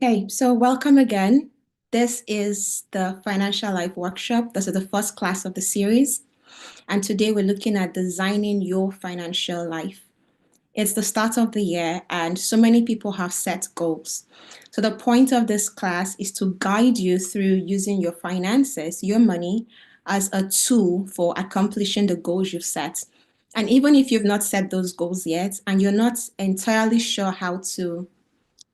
Okay, so welcome again. This is the Financial Life Workshop. This is the first class of the series. And today we're looking at designing your financial life. It's the start of the year, and so many people have set goals. So the point of this class is to guide you through using your finances, your money, as a tool for accomplishing the goals you've set. And even if you've not set those goals yet, and you're not entirely sure how to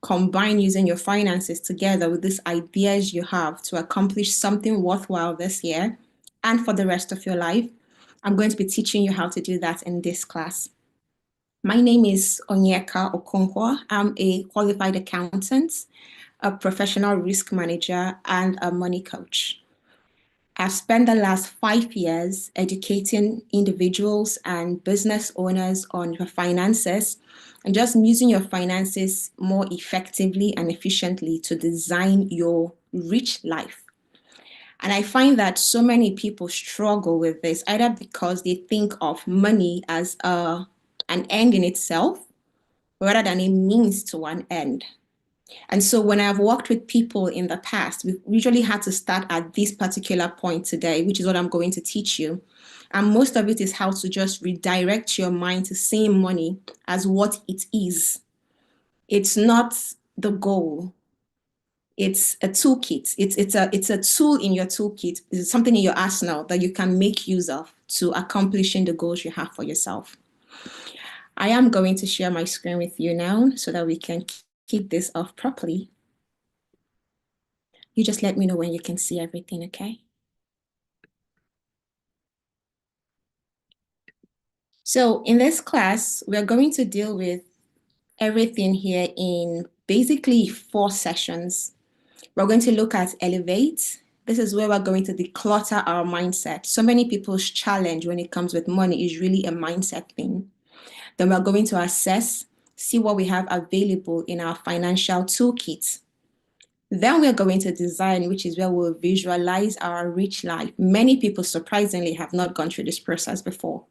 combine using your finances together with these ideas you have to accomplish something worthwhile this year and for the rest of your life, I'm going to be teaching you how to do that in this class. My name is Onyeka Okonkwo. I'm a qualified accountant, a professional risk manager, and a money coach. I've spent the last 5 years educating individuals and business owners on your finances and just using your finances more effectively and efficiently to design your rich life. And I find that so many people struggle with this, either because they think of money as an end in itself rather than a means to an end. And so when I've worked with people in the past, we've usually had to start at this particular point today, which is what I'm going to teach you. And most of it is how to just redirect your mind to seeing money as what it is. It's not the goal. It's a toolkit. It's a tool in your toolkit. It's something in your arsenal that you can make use of to accomplishing the goals you have for yourself. I am going to share my screen with you now so that we can keep this off properly. You just let me know when you can see everything, okay? So in this class, we're going to deal with everything here in basically 4 sessions. We're going to look at Elevate. This is where we're going to declutter our mindset. So many people's challenge when it comes with money is really a mindset thing. Then we're going to assess, see what we have available in our financial toolkit. Then we're going to design, which is where we'll visualize our rich life. Many people surprisingly have not gone through this process before.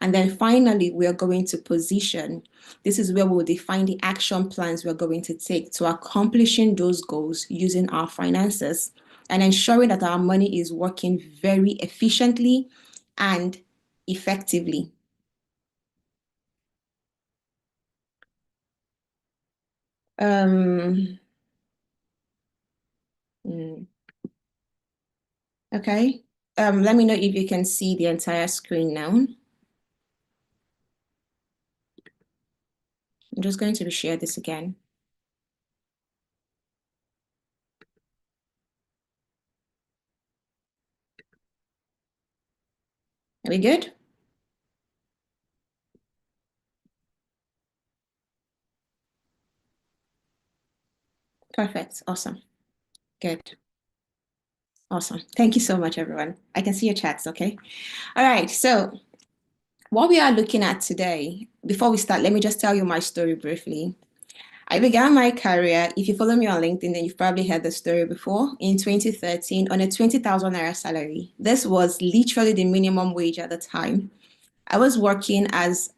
And then finally, we are going to position. This is where we'll define the action plans we're going to take to accomplishing those goals using our finances and ensuring that our money is working very efficiently and effectively. Okay. Let me know if you can see the entire screen now. I'm just going to share this again. Are we good? Perfect. Awesome. Good. Awesome. Thank you so much, everyone. I can see your chats, okay? All right. So what we are looking at today, before we start, let me just tell you my story briefly. I began my career, if you follow me on LinkedIn, then you've probably heard the story before, in 2013 on a 20,000 naira salary. This was literally the minimum wage at the time. I was working as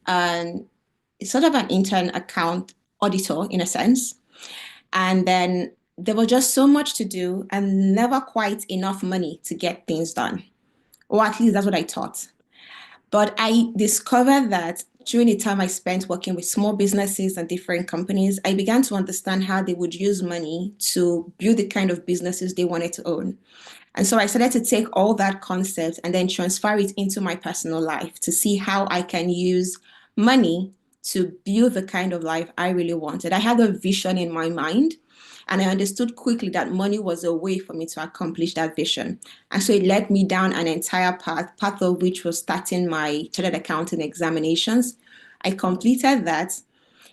sort of an intern account auditor in a sense. And then there was just so much to do and never quite enough money to get things done. Or at least that's what I thought. But I discovered that during the time I spent working with small businesses and different companies, I began to understand how they would use money to build the kind of businesses they wanted to own. And so I started to take all that concept and then transfer it into my personal life to see how I can use money to build the kind of life I really wanted. I had a vision in my mind, and I understood quickly that money was a way for me to accomplish that vision. And so it led me down an entire path, part of which was starting my chartered accounting examinations. I completed that.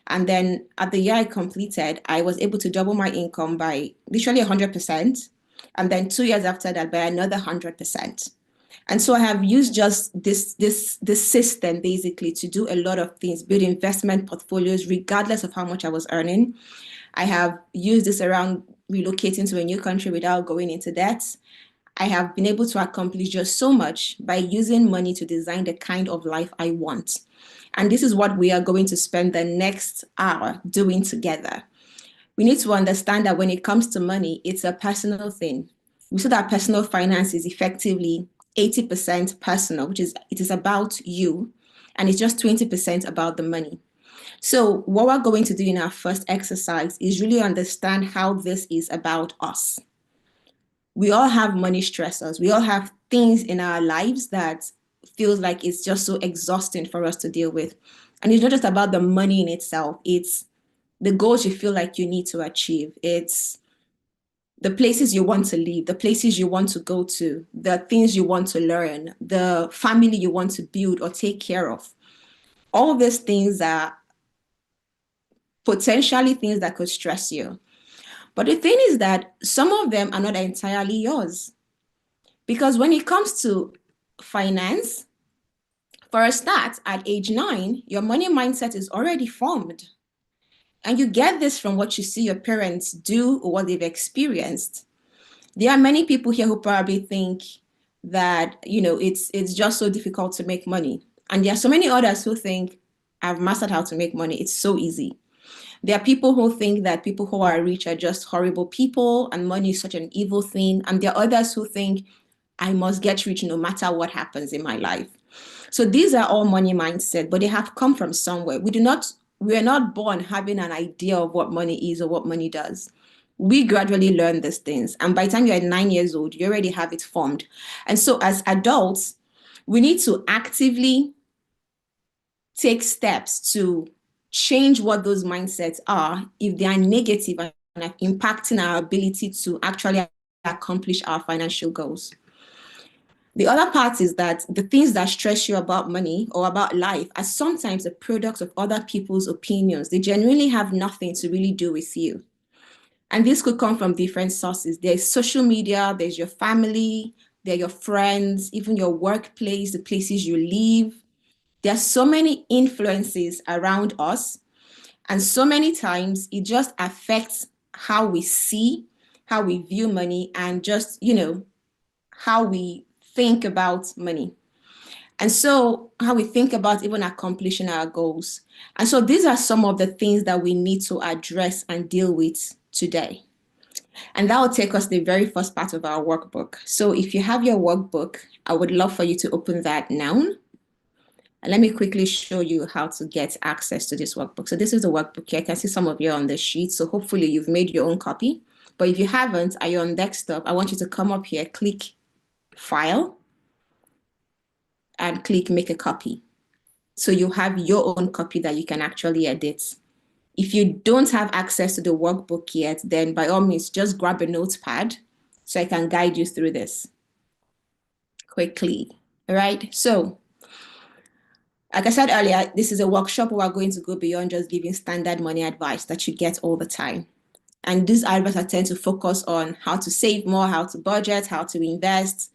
And then at the year I completed, I was able to double my income by literally 100%. And then 2 years after that, by another 100%. And so I have used just this system basically to do a lot of things, build investment portfolios, regardless of how much I was earning. I have used this around relocating to a new country without going into debt. I have been able to accomplish just so much by using money to design the kind of life I want. And this is what we are going to spend the next hour doing together. we need to understand that when it comes to money, it's a personal thing. We saw that personal finance is effectively 80% personal, which is it is about you, and it's just 20% about the money. So what we're going to do in our first exercise is really understand how this is about us. We all have money stressors. We all have things in our lives that feels like it's just so exhausting for us to deal with. And it's not just about the money in itself. It's the goals you feel like you need to achieve. It's the places you want to live, the places you want to go to, the things you want to learn, the family you want to build or take care of. All of these things are potentially things that could stress you. But the thing is that some of them are not entirely yours. Because when it comes to finance, for a start, at age 9, your money mindset is already formed. And you get this from what you see your parents do or what they've experienced. There are many people here who probably think that, it's just so difficult to make money. And there are so many others who think, I've mastered how to make money. It's so easy. There are people who think that people who are rich are just horrible people and money is such an evil thing. And there are others who think, I must get rich no matter what happens in my life. So these are all money mindset, but they have come from somewhere. We are not born having an idea of what money is or what money does. We gradually learn these things. And by the time you're 9 years old, you already have it formed. And so as adults, we need to actively take steps to change what those mindsets are if they are negative and are impacting our ability to actually accomplish our financial goals. The other part is that the things that stress you about money or about life are sometimes a product of other people's opinions. They genuinely have nothing to really do with you. And this could come from different sources. There's social media, there's your family, there are your friends, even your workplace, the places you live. There are so many influences around us. And so many times it just affects how we see, how we view money, and just, how we think about money. And so how we think about even accomplishing our goals. And so these are some of the things that we need to address and deal with today. And that will take us to the very first part of our workbook. So if you have your workbook, I would love for you to open that now. And let me quickly show you how to get access to this workbook. So this is the workbook here. I can see some of you on the sheet. So hopefully you've made your own copy. But if you haven't, are you on desktop? I want you to come up here, click File, and click Make a Copy. So you have your own copy that you can actually edit. If you don't have access to the workbook yet, then by all means, just grab a notepad so I can guide you through this quickly. All right. So like I said earlier, this is a workshop where we're going to go beyond just giving standard money advice that you get all the time. And these advice I tend to focus on how to save more, how to budget, how to invest.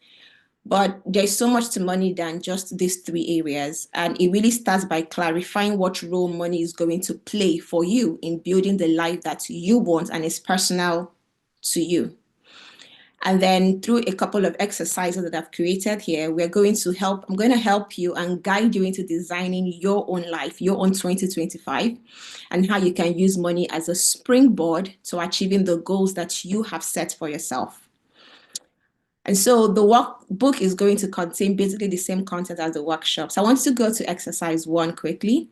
But there's so much to money than just these 3 areas. And it really starts by clarifying what role money is going to play for you in building the life that you want and is personal to you. And then through a couple of exercises that I've created here, I'm going to help you and guide you into designing your own life, your own 2025, and how you can use money as a springboard to achieving the goals that you have set for yourself. And so the workbook is going to contain basically the same content as the workshop. So I want you to go to exercise 1 quickly.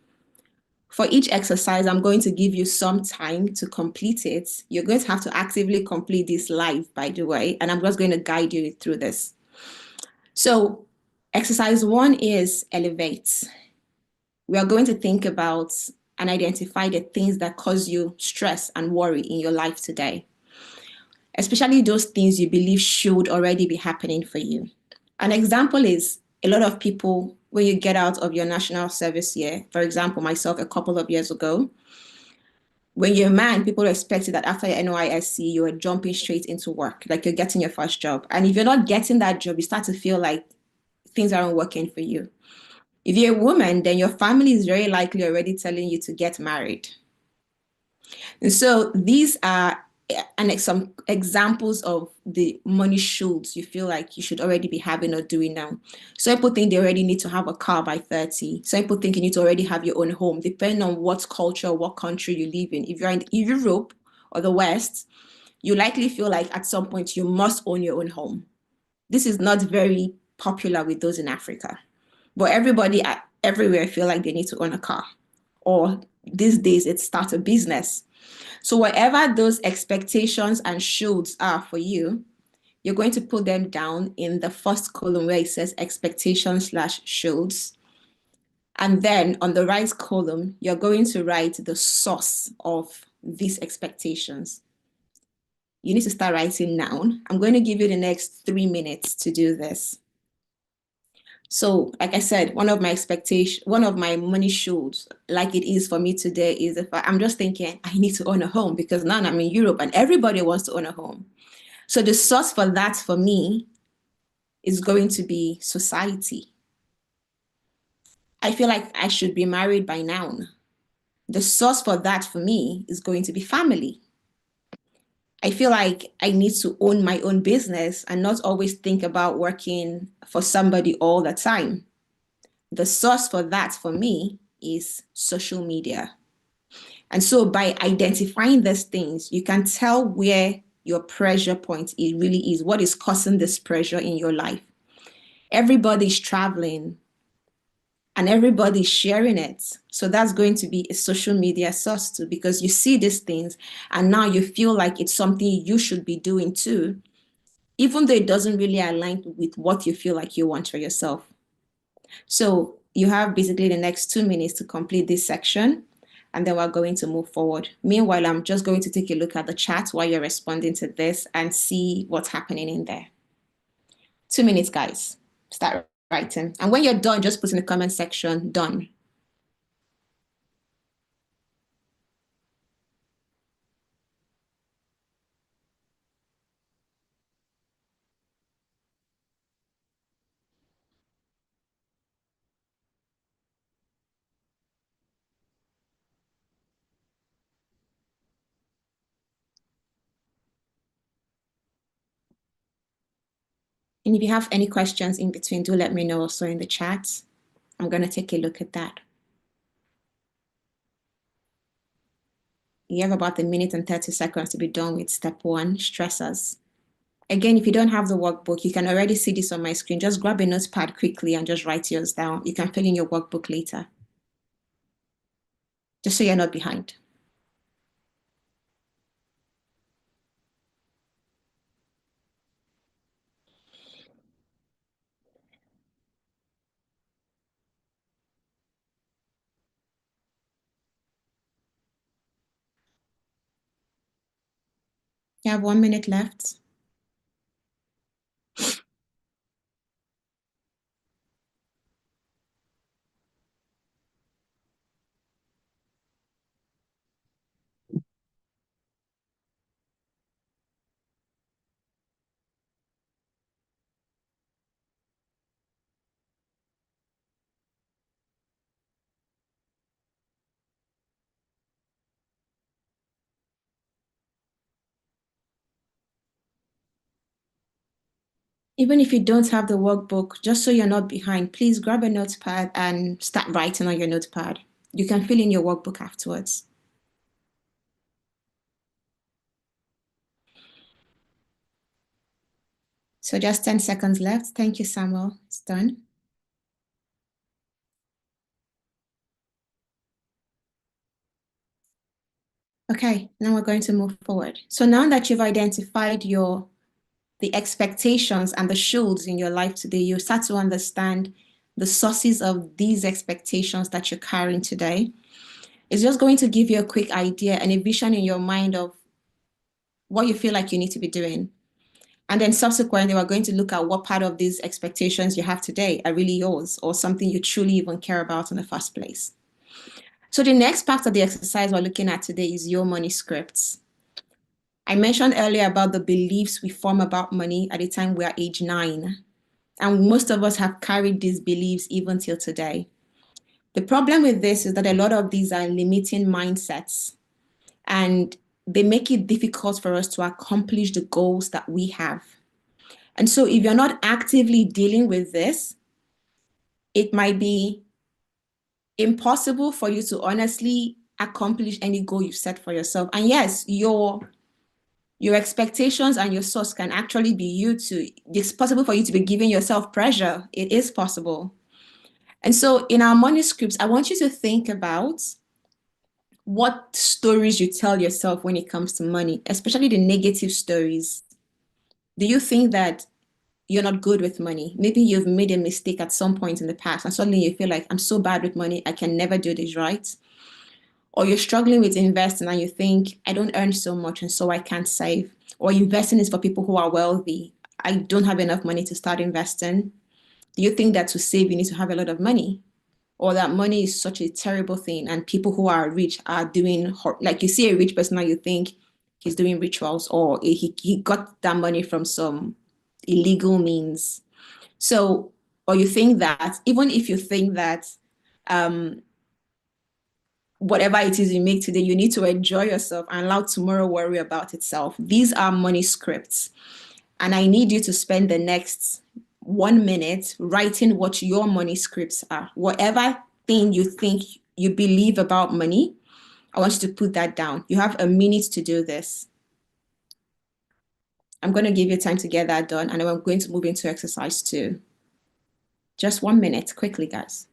For each exercise, I'm going to give you some time to complete it. You're going to have to actively complete this live, by the way, and I'm just going to guide you through this. So exercise 1 is Elevate. We are going to think about and identify the things that cause you stress and worry in your life today, especially those things you believe should already be happening for you. An example is a lot of people, when you get out of your national service year, for example, myself a couple of years ago, when you're a man, people expected that after your NYSC, you are jumping straight into work, like you're getting your first job. And if you're not getting that job, you start to feel like things aren't working for you. If you're a woman, then your family is very likely already telling you to get married. And so these are some examples of the money shoulds you feel like you should already be having or doing now. Some people think they already need to have a car by 30. Some people think you need to already have your own home, depending on what culture, what country you live in. If you're in Europe or the West, you likely feel like at some point you must own your own home. This is not very popular with those in Africa, but everybody everywhere feel like they need to own a car, or these days it's start a business. So whatever those expectations and shoulds are for you, you're going to put them down in the first column where it says expectations slash shoulds. And then on the right column, you're going to write the source of these expectations. You need to start writing now. I'm going to give you the next 3 minutes to do this. So, like I said, one of my money shoulds, like it is for me today, is if I'm just thinking I need to own a home because now I'm in Europe and everybody wants to own a home. So the source for that for me is going to be society. I feel like I should be married by now. The source for that for me is going to be family. I feel like I need to own my own business and not always think about working for somebody all the time. The source for that for me is social media. And so by identifying these things, you can tell where your pressure point it really is, what is causing this pressure in your life. Everybody's traveling and everybody's sharing it. So that's going to be a social media source too, because you see these things and now you feel like it's something you should be doing too, even though it doesn't really align with what you feel like you want for yourself. So you have basically the next 2 minutes to complete this section, and then we're going to move forward. Meanwhile, I'm just going to take a look at the chat while you're responding to this and see what's happening in there. 2 minutes, guys. Start writing. And when you're done, just put in the comment section, done. And if you have any questions in between, do let me know also in the chat. I'm going to take a look at that. You have about a minute and 30 seconds to be done with step 1, stressors. Again, if you don't have the workbook, you can already see this on my screen. Just grab a notepad quickly and just write yours down. You can fill in your workbook later, just so you're not behind. You have 1 minute left. Even if you don't have the workbook, just so you're not behind, please grab a notepad and start writing on your notepad. You can fill in your workbook afterwards. So just 10 seconds left. Thank you, Samuel. It's done. Okay, now we're going to move forward. So now that you've identified the expectations and the shoulds in your life today, you start to understand the sources of these expectations that you're carrying today. It's just going to give you a quick idea and a vision in your mind of what you feel like you need to be doing. And then subsequently, we're going to look at what part of these expectations you have today are really yours or something you truly even care about in the first place. So the next part of the exercise we're looking at today is your money scripts. I mentioned earlier about the beliefs we form about money at the time we are age 9. And most of us have carried these beliefs even till today. The problem with this is that a lot of these are limiting mindsets, and they make it difficult for us to accomplish the goals that we have. And so if you're not actively dealing with this, it might be impossible for you to honestly accomplish any goal you set for yourself. And yes, your expectations and your source can actually be you to, it's possible for you to be giving yourself pressure. It is possible. And so in our money scripts, I want you to think about what stories you tell yourself when it comes to money, especially the negative stories. Do you think that you're not good with money? Maybe you've made a mistake at some point in the past and suddenly you feel like, I'm so bad with money, I can never do this right. Or you're struggling with investing and you think, I don't earn so much and so I can't save. Or investing is for people who are wealthy. I don't have enough money to start investing. Do you think that to save, you need to have a lot of money? Or that money is such a terrible thing and people who are rich are doing, like you see a rich person and you think he's doing rituals or he got that money from some illegal means. So, or you think that, even if you think that um, whatever it is you make today, you need to enjoy yourself and allow tomorrow worry about itself. These are money scripts. And I need you to spend the next 1 minute writing what your money scripts are. Whatever thing you think you believe about money, I want you to put that down. You have a minute to do this. I'm going to give you time to get that done, and then I'm going to move into exercise 2. Just 1 minute, quickly, guys.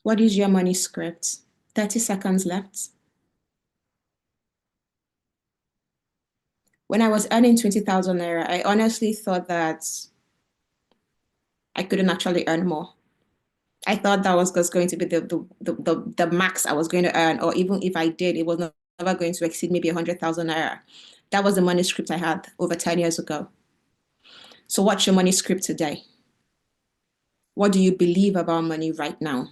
What is your money script? 30 seconds left. When I was earning 20,000 naira, I honestly thought that I couldn't actually earn more. I thought that was just going to be the max I was going to earn, or even if I did, it was never going to exceed maybe 100,000 naira. That was the money script I had over 10 years ago. So what's your money script today? What do you believe about money right now?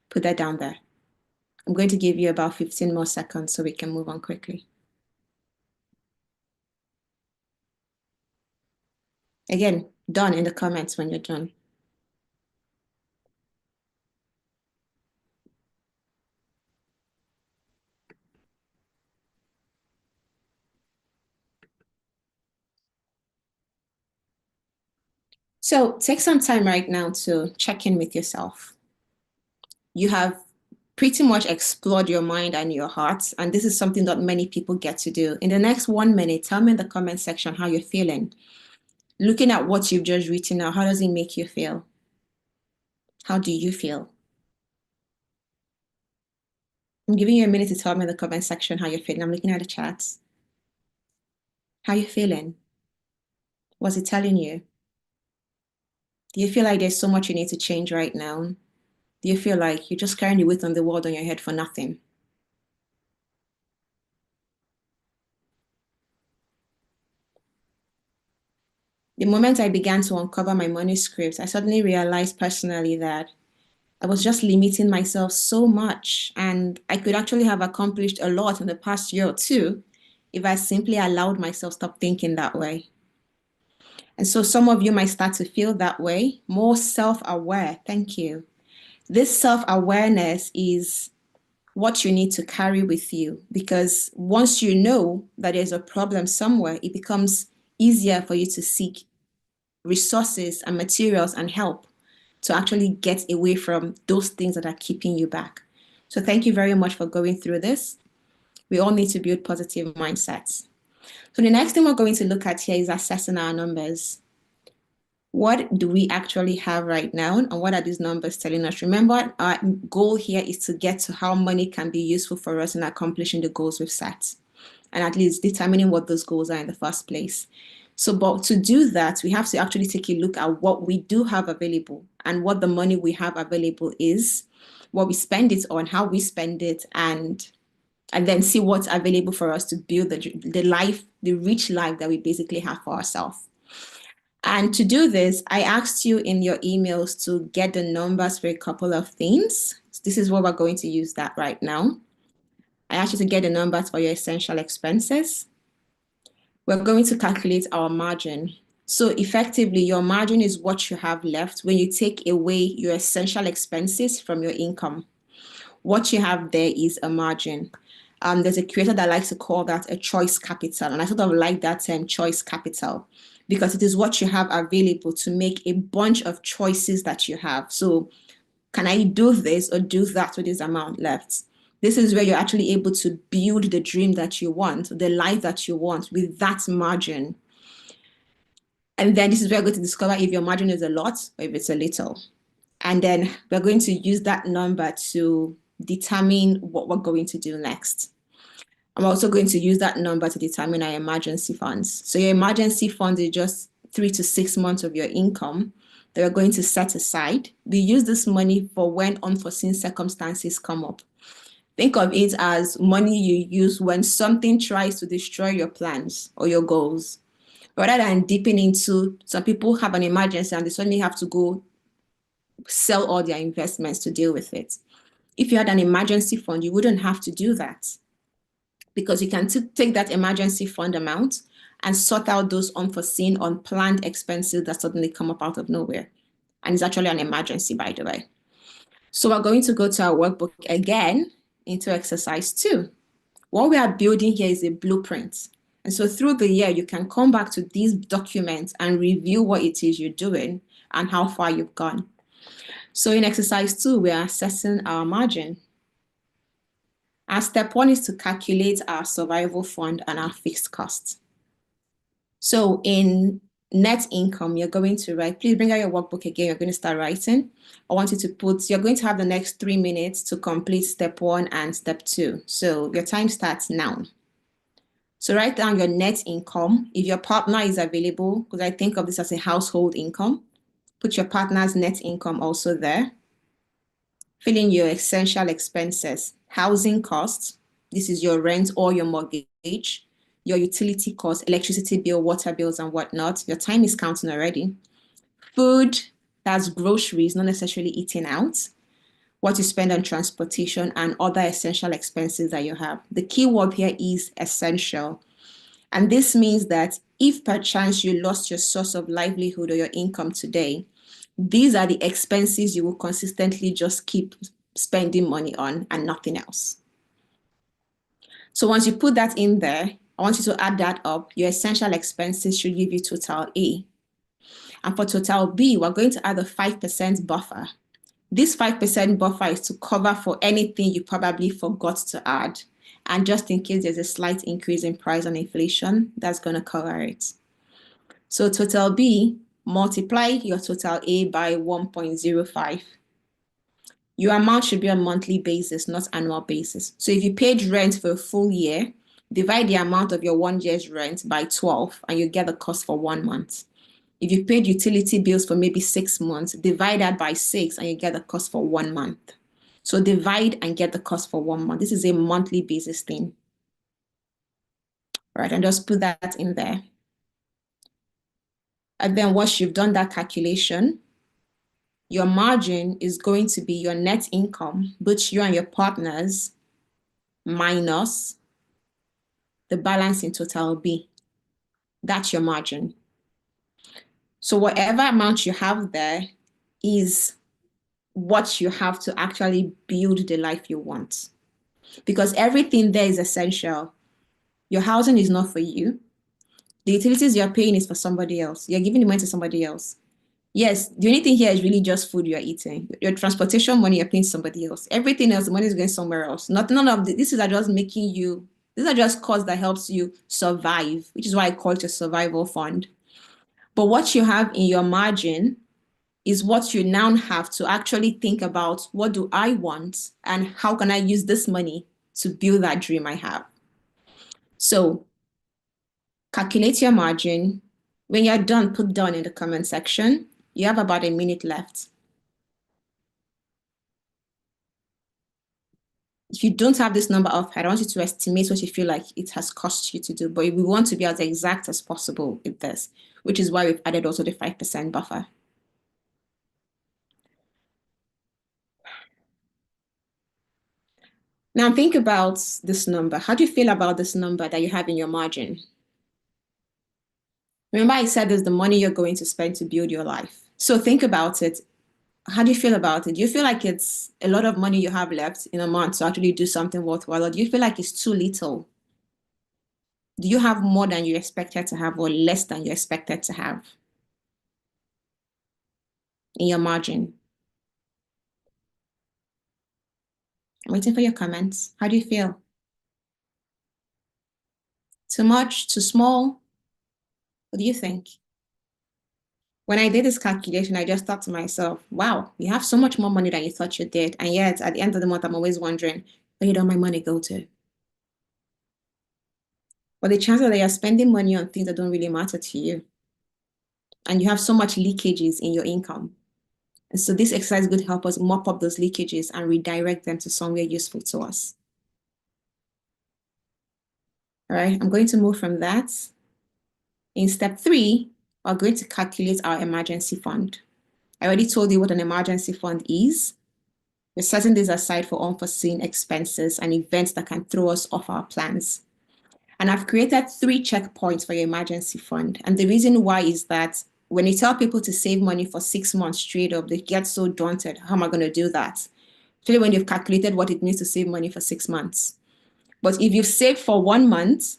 Put that down there. I'm going to give you about 15 more seconds so we can move on quickly. Again, done in the comments when you're done. So take some time right now to check in with yourself. You have pretty much explored your mind and your heart, and this is something that many people get to do. In the next 1 minute, tell me in the comment section how you're feeling. Looking at what you've just written now, how does it make you feel? How do you feel? I'm giving you a minute to tell me in the comment section how you're feeling. I'm looking at the chats. How you feeling? What's it telling you? Do you feel like there's so much you need to change right now? Do you feel like you're just carrying the weight on the world on your head for nothing? The moment I began to uncover my money scripts, I suddenly realized personally that I was just limiting myself so much, and I could actually have accomplished a lot in the past year or two if I simply allowed myself stop thinking that way. And so some of you might start to feel that way, more self-aware. Thank you. This self-awareness is what you need to carry with you, because once you know that there's a problem somewhere, it becomes easier for you to seek resources and materials and help to actually get away from those things that are keeping you back. So thank you very much for going through this. We all need to build positive mindsets. So the next thing we're going to look at here is assessing our numbers. What do we actually have right now, and what are these numbers telling us? Remember, our goal here is to get to how money can be useful for us in accomplishing the goals we've set, and at least determining what those goals are in the first place. So, but to do that, we have to actually take a look at what we do have available and what the money we have available is, what we spend it on, how we spend it, and then see what's available for us to build the life, the rich life that we basically have for ourselves. And to do this, I asked you in your emails to get the numbers for a couple of things. This is what we're going to use that right now. I asked you to get the numbers for your essential expenses. We're going to calculate our margin. So effectively, your margin is what you have left when you take away your essential expenses from your income. What you have there is a margin. There's a creator that likes to call that a choice capital, and I sort of like that term, choice capital, because it is what you have available to make a bunch of choices that you have. So can I do this or do that with this amount left? This is where you're actually able to build the dream that you want, the life that you want with that margin. And then this is where you're going to discover if your margin is a lot or if it's a little. And then we're going to use that number to determine what we're going to do next. I'm also going to use that number to determine our emergency funds. So your emergency fund is just 3 to 6 months of your income that we're going to set aside. We use this money for when unforeseen circumstances come up. Think of it as money you use when something tries to destroy your plans or your goals. Rather than dipping into, some people have an emergency and they suddenly have to go sell all their investments to deal with it. If you had an emergency fund, you wouldn't have to do that, because you can take that emergency fund amount and sort out those unforeseen, unplanned expenses that suddenly come up out of nowhere. And it's actually an emergency, by the way. So we're going to go to our workbook again into exercise 2. What we are building here is a blueprint. And so through the year, you can come back to these documents and review what it is you're doing and how far you've gone. So in exercise 2, we are assessing our margin. Our step 1 is to calculate our survival fund and our fixed costs. So in net income, you're going to write, please bring out your workbook again. You're going to start writing. I want you to put, you're going to have the next 3 minutes to complete step 1 and step 2. So your time starts now. So write down your net income. If your partner is available, because I think of this as a household income, put your partner's net income also there. Fill in your essential expenses, housing costs. This is your rent or your mortgage, your utility costs, electricity bill, water bills, and whatnot. Your time is counting already. Food, that's groceries, not necessarily eating out. What you spend on transportation and other essential expenses that you have. The key word here is essential. And this means that if perchance you lost your source of livelihood or your income today, these are the expenses you will consistently just keep spending money on and nothing else. So once you put that in there, I want you to add that up. Your essential expenses should give you total A. And for total B, we're going to add a 5% buffer. This 5% buffer is to cover for anything you probably forgot to add. And just in case there's a slight increase in price and inflation, that's going to cover it. So total B, multiply your total A by 1.05. Your amount should be on a monthly basis, not annual basis. So if you paid rent for a full year, divide the amount of your 1 year's rent by 12 and you get the cost for 1 month. If you paid utility bills for maybe 6 months, divide that by 6 and you get the cost for 1 month. So divide and get the cost for 1 month. This is a monthly basis thing. All right, and just put that in there. And then once you've done that calculation, your margin is going to be your net income, which you and your partners, minus the balance in total B. That's your margin. So whatever amount you have there is what you have to actually build the life you want. Because everything there is essential. Your housing is not for you. The utilities you're paying is for somebody else. You're giving the money to somebody else. Yes, the only thing here is really just food you're eating. Your transportation money you're paying somebody else. Everything else, the money is going somewhere else. None of this is just making you, these are just costs that helps you survive, which is why I call it a survival fund. But what you have in your margin is what you now have to actually think about, what do I want and how can I use this money to build that dream I have? So calculate your margin. When you're done, put down in the comment section. You have about a minute left. If you don't have this number offhand, I want you to estimate what you feel like it has cost you to do, but we want to be as exact as possible with this, which is why we've added also the 5% buffer. Now think about this number. How do you feel about this number that you have in your margin? Remember I said there's the money you're going to spend to build your life. So think about it. How do you feel about it? Do you feel like it's a lot of money you have left in a month to actually do something worthwhile, or do you feel like it's too little? Do you have more than you expected to have or less than you expected to have in your margin? I'm waiting for your comments. How do you feel? Too much? Too small? What do you think? When I did this calculation, I just thought to myself, wow, you have so much more money than you thought you did. And yet, at the end of the month, I'm always wondering, where did all my money go to? But the chances that you're spending money on things that don't really matter to you, and you have so much leakages in your income. And so this exercise is going to help us mop up those leakages and redirect them to somewhere useful to us. All right, I'm going to move from that. In step 3, we're going to calculate our emergency fund. I already told you what an emergency fund is. We're setting this aside for unforeseen expenses and events that can throw us off our plans. And I've created 3 checkpoints for your emergency fund. And the reason why is that when you tell people to save money for 6 months straight up, they get so daunted. How am I going to do that? Especially when you've calculated what it means to save money for 6 months. But if you've saved for 1 month,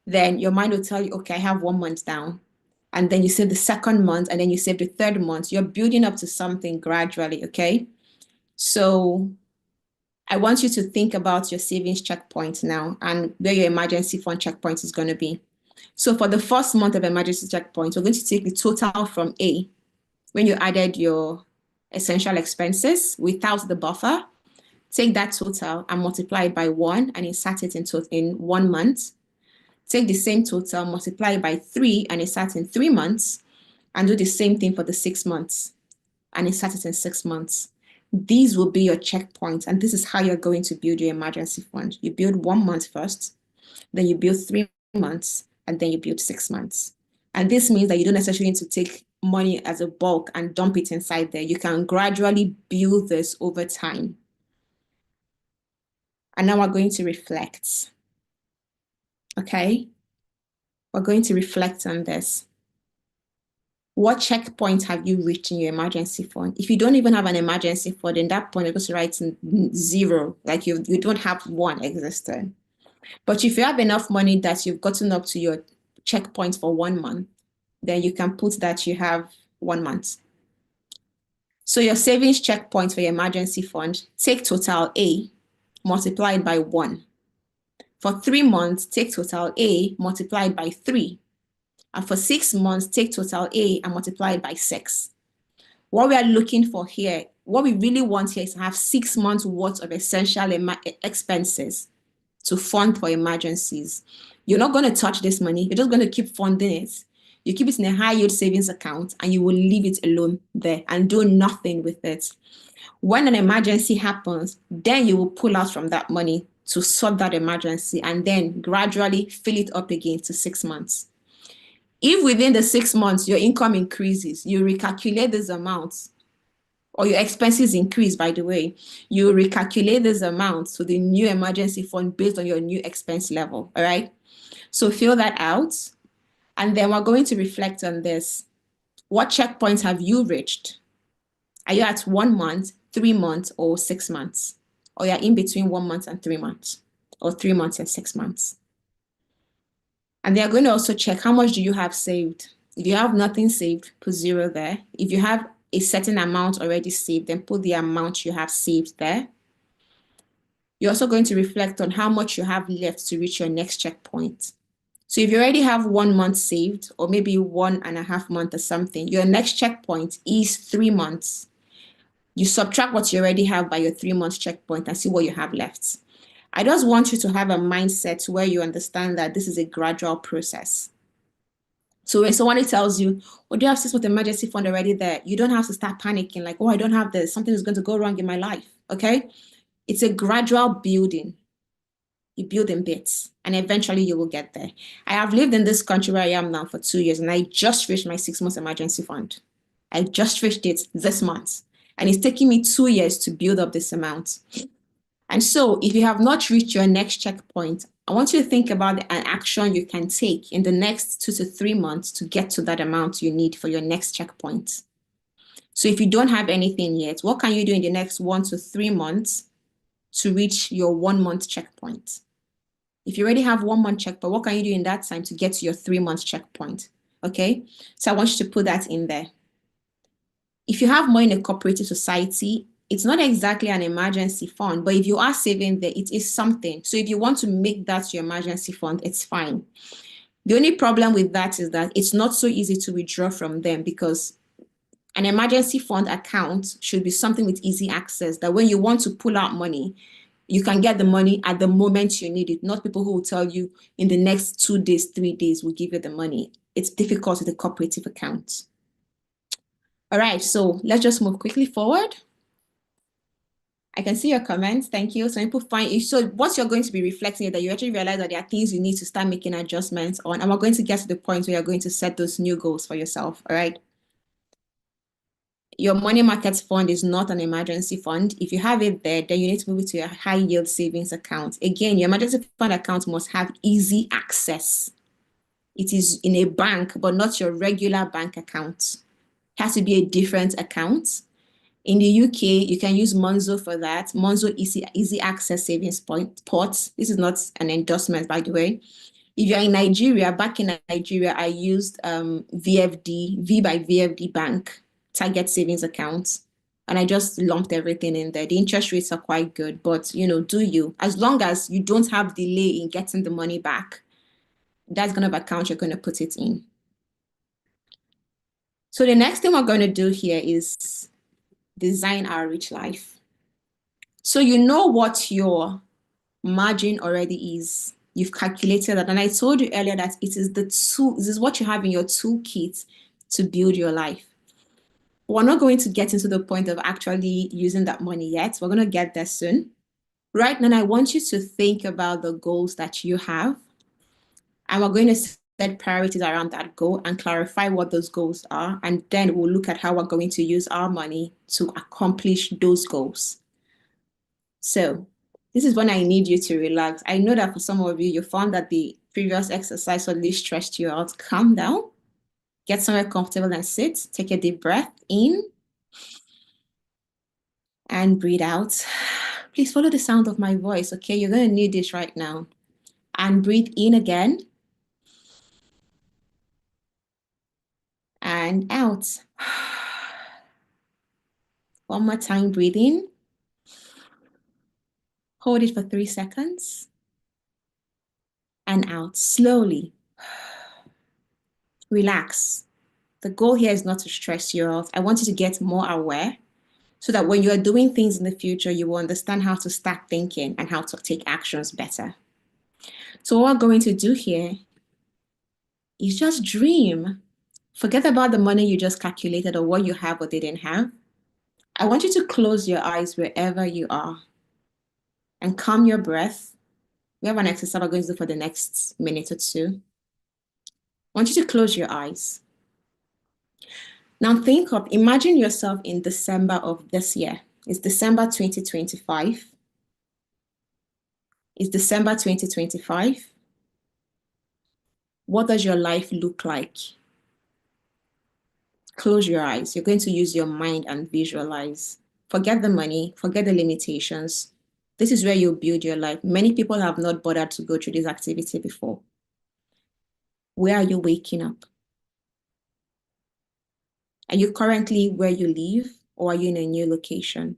then your mind will tell you, okay, I have 1 month down. And then you save the second month, and then you save the third month. You're building up to something gradually, okay? So I want you to think about your savings checkpoint now and where your emergency fund checkpoint is going to be. So for the first month of emergency checkpoint, we're going to take the total from A, when you added your essential expenses without the buffer. Take that total and multiply it by 1 and insert it in 1 month. Take the same total, multiply it by 3 and insert in 3 months, and do the same thing for the 6 months and insert it in 6 months. These will be your checkpoints, and this is how you're going to build your emergency fund. You build 1 month first, then you build 3 months, and then you build 6 months. And this means that you don't necessarily need to take money as a bulk and dump it inside there. You can gradually build this over time. And now we're going to reflect. Okay? We're going to reflect on this. What checkpoint have you reached in your emergency fund? If you don't even have an emergency fund, in that point, you're going to write 0, like you don't have one existing. But if you have enough money that you've gotten up to your checkpoint for 1 month, then you can put that you have 1 month. So your savings checkpoint for your emergency fund, take total A, multiplied by 1. For 3 months, take total A, multiplied by 3. And for 6 months, take total A and multiply it by 6. What we are looking for here, what we really want here is to have 6 months worth of essential expenses to fund for emergencies. You're not going to touch this money. You're just going to keep funding it. You keep it in a high yield savings account and you will leave it alone there and do nothing with it. When an emergency happens, then you will pull out from that money to sort that emergency and then gradually fill it up again to 6 months. If within the 6 months your income increases, you recalculate these amounts, or your expenses increase, by the way, you recalculate these amounts to the new emergency fund based on your new expense level, all right? So fill that out, and then we're going to reflect on this. What checkpoints have you reached? Are you at 1 month, 3 months, or 6 months? Or you're in between 1 month and 3 months, or 3 months and 6 months? And they're going to also check how much do you have saved. If you have nothing saved, put 0 there. If you have a certain amount already saved, then put the amount you have saved there. You're also going to reflect on how much you have left to reach your next checkpoint. So if you already have 1 month saved, or maybe 1.5 months or something, your next checkpoint is 3 months. You subtract what you already have by your 3 months checkpoint and see what you have left. I just want you to have a mindset where you understand that this is a gradual process. So when somebody tells you, oh, do you have 6 month emergency fund already there? You don't have to start panicking like, oh, I don't have this. Something is going to go wrong in my life, okay? It's a gradual building. You build in bits, and eventually you will get there. I have lived in this country where I am now for 2 years, and I just reached my 6 months emergency fund. I just reached it this month, and it's taking me 2 years to build up this amount. And so if you have not reached your next checkpoint, I want you to think about an action you can take in the next 2 to 3 months to get to that amount you need for your next checkpoint. So if you don't have anything yet, what can you do in the next 1 to 3 months to reach your 1 month checkpoint? If you already have 1 month checkpoint, what can you do in that time to get to your 3 months checkpoint? Okay, so I want you to put that in there. If you have more in a cooperative society, it's not exactly an emergency fund, but if you are saving there, it is something. So if you want to make that your emergency fund, it's fine. The only problem with that is that it's not so easy to withdraw from them, because an emergency fund account should be something with easy access, that when you want to pull out money, you can get the money at the moment you need it, not people who will tell you in the next 2 days, 3 days, we'll give you the money. It's difficult with a cooperative account. All right, so let's just move quickly forward. I can see your comments. Thank you. Some people find so what you're going to be reflecting is that you actually realize that there are things you need to start making adjustments on. And we're going to get to the point where you're going to set those new goals for yourself. All right. Your money market fund is not an emergency fund. If you have it there, then you need to move it to your high yield savings account. Again, your emergency fund account must have easy access. It is in a bank, but not your regular bank account. It has to be a different account. In the UK, you can use Monzo for that. Monzo easy access savings pot. This is not an endorsement, by the way. If you're in Nigeria, back in Nigeria, I used VFD, V by VFD Bank, Target Savings Account. And I just lumped everything in there. The interest rates are quite good, but do you? As long as you don't have delay in getting the money back, that's kind of account you're going to put it in. So the next thing we're going to do here is design our rich life. So you know what your margin already is. You've calculated that. And I told you earlier that this is what you have in your toolkit to build your life. We're not going to get into the point of actually using that money yet. We're going to get there soon. Right now, I want you to think about the goals that you have. And we're going to set priorities around that goal and clarify what those goals are. And then we'll look at how we're going to use our money to accomplish those goals. So this is when I need you to relax. I know that for some of you, you found that the previous exercise really stressed you out. Calm down, get somewhere comfortable and sit. Take a deep breath in and breathe out. Please follow the sound of my voice, okay? You're going to need this right now. And breathe in again. And out. One more time, breathe in. Hold it for 3 seconds. And out slowly. Relax. The goal here is not to stress you out. I want you to get more aware so that when you are doing things in the future, you will understand how to start thinking and how to take actions better. So what we're going to do here is just dream. Forget about the money you just calculated or what you have or didn't have. I want you to close your eyes wherever you are and calm your breath. We have an exercise we're going to do for the next minute or two. I want you to close your eyes. Now imagine yourself in December of this year. It's December 2025. It's December 2025. What does your life look like? Close your eyes. You're going to use your mind and visualize. Forget the money, forget the limitations. This is where you build your life. Many people have not bothered to go through this activity before. Where are you waking up? Are you currently where you live, or are you in a new location?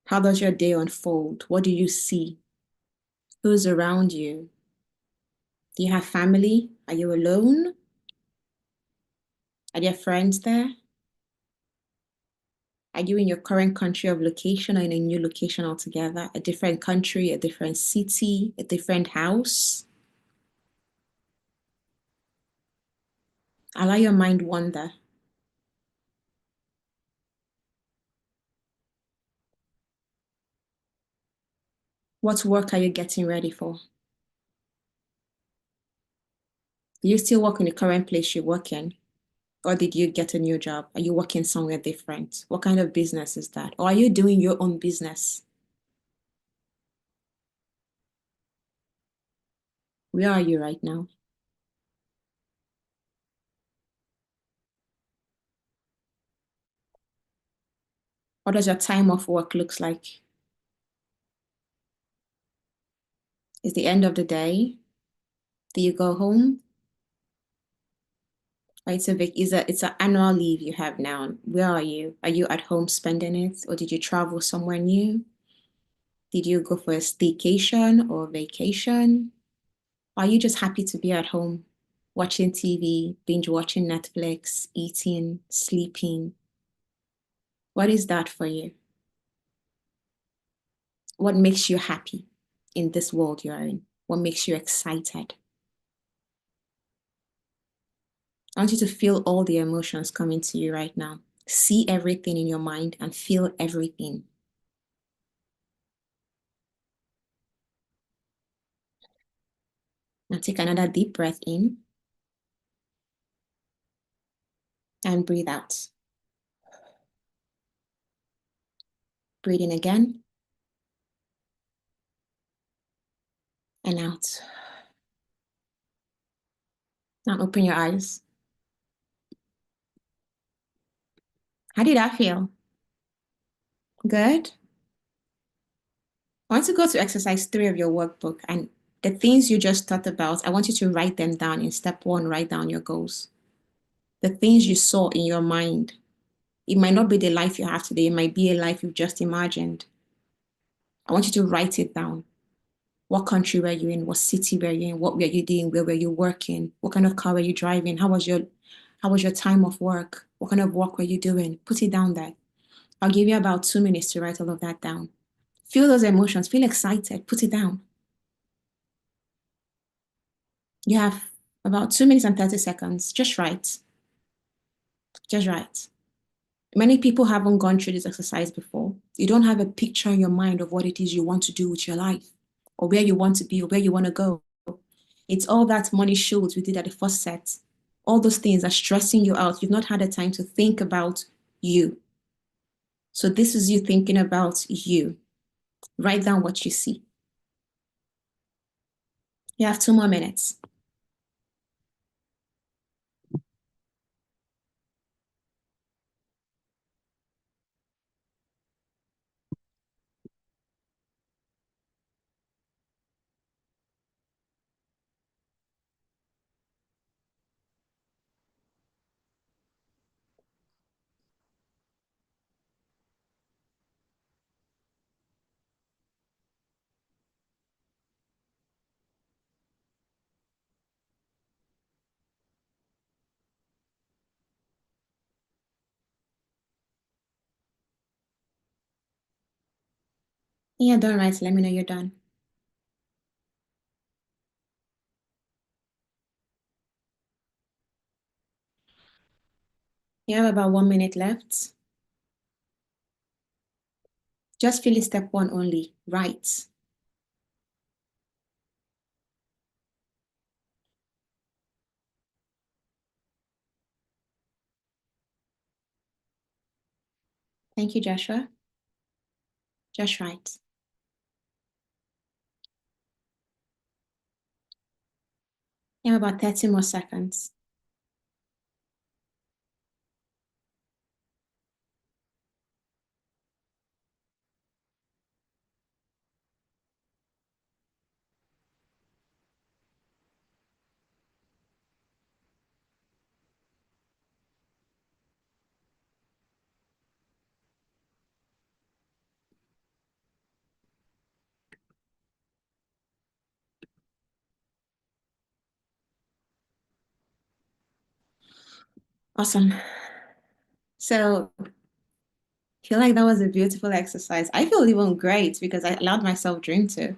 How does your day unfold? What do you see? Who's around you? Do you have family? Are you alone? Are there friends there? Are you in your current country of location or in a new location altogether? A different country, a different city, a different house? Allow your mind wander. What work are you getting ready for? Do you still work in the current place you work in? Or did you get a new job? Are you working somewhere different? What kind of business is that? Or are you doing your own business? Where are you right now? What does your time off work looks like? It's the end of the day. Do you go home? Or it's an annual leave you have now. Where are you? Are you at home spending it, or did you travel somewhere new? Did you go for a staycation or vacation? Are you just happy to be at home, watching TV, binge watching Netflix, eating, sleeping? What is that for you? What makes you happy in this world you're in? What makes you excited? I want you to feel all the emotions coming to you right now. See everything in your mind and feel everything. Now take another deep breath in and breathe out. Breathe in again and out. Now open your eyes. How did that feel? Good? I want to go to exercise 3 of your workbook, and the things you just thought about, I want you to write them down in step 1, write down your goals. The things you saw in your mind. It might not be the life you have today, it might be a life you've just imagined. I want you to write it down. What country were you in? What city were you in? What were you doing? Where were you working? What kind of car were you driving? How was your time of work? What kind of work were you doing? Put it down there. I'll give you about 2 minutes to write all of that down. Feel those emotions, feel excited, put it down. You have about 2 minutes and 30 seconds. Just write. Just write. Many people haven't gone through this exercise before. You don't have a picture in your mind of what it is you want to do with your life, or where you want to be, or where you want to go. It's all that money shows we did at the first set. All those things are stressing you out. You've not had the time to think about you. So this is you thinking about you. Write down what you see. You have 2 more minutes. Yeah, done, right? Let me know you're done. You have about 1 minute left. Just finish step 1 only. Write. Thank you, Joshua. Just write. You have about 30 more seconds. Awesome. So I feel like that was a beautiful exercise. I feel even great because I allowed myself dream too.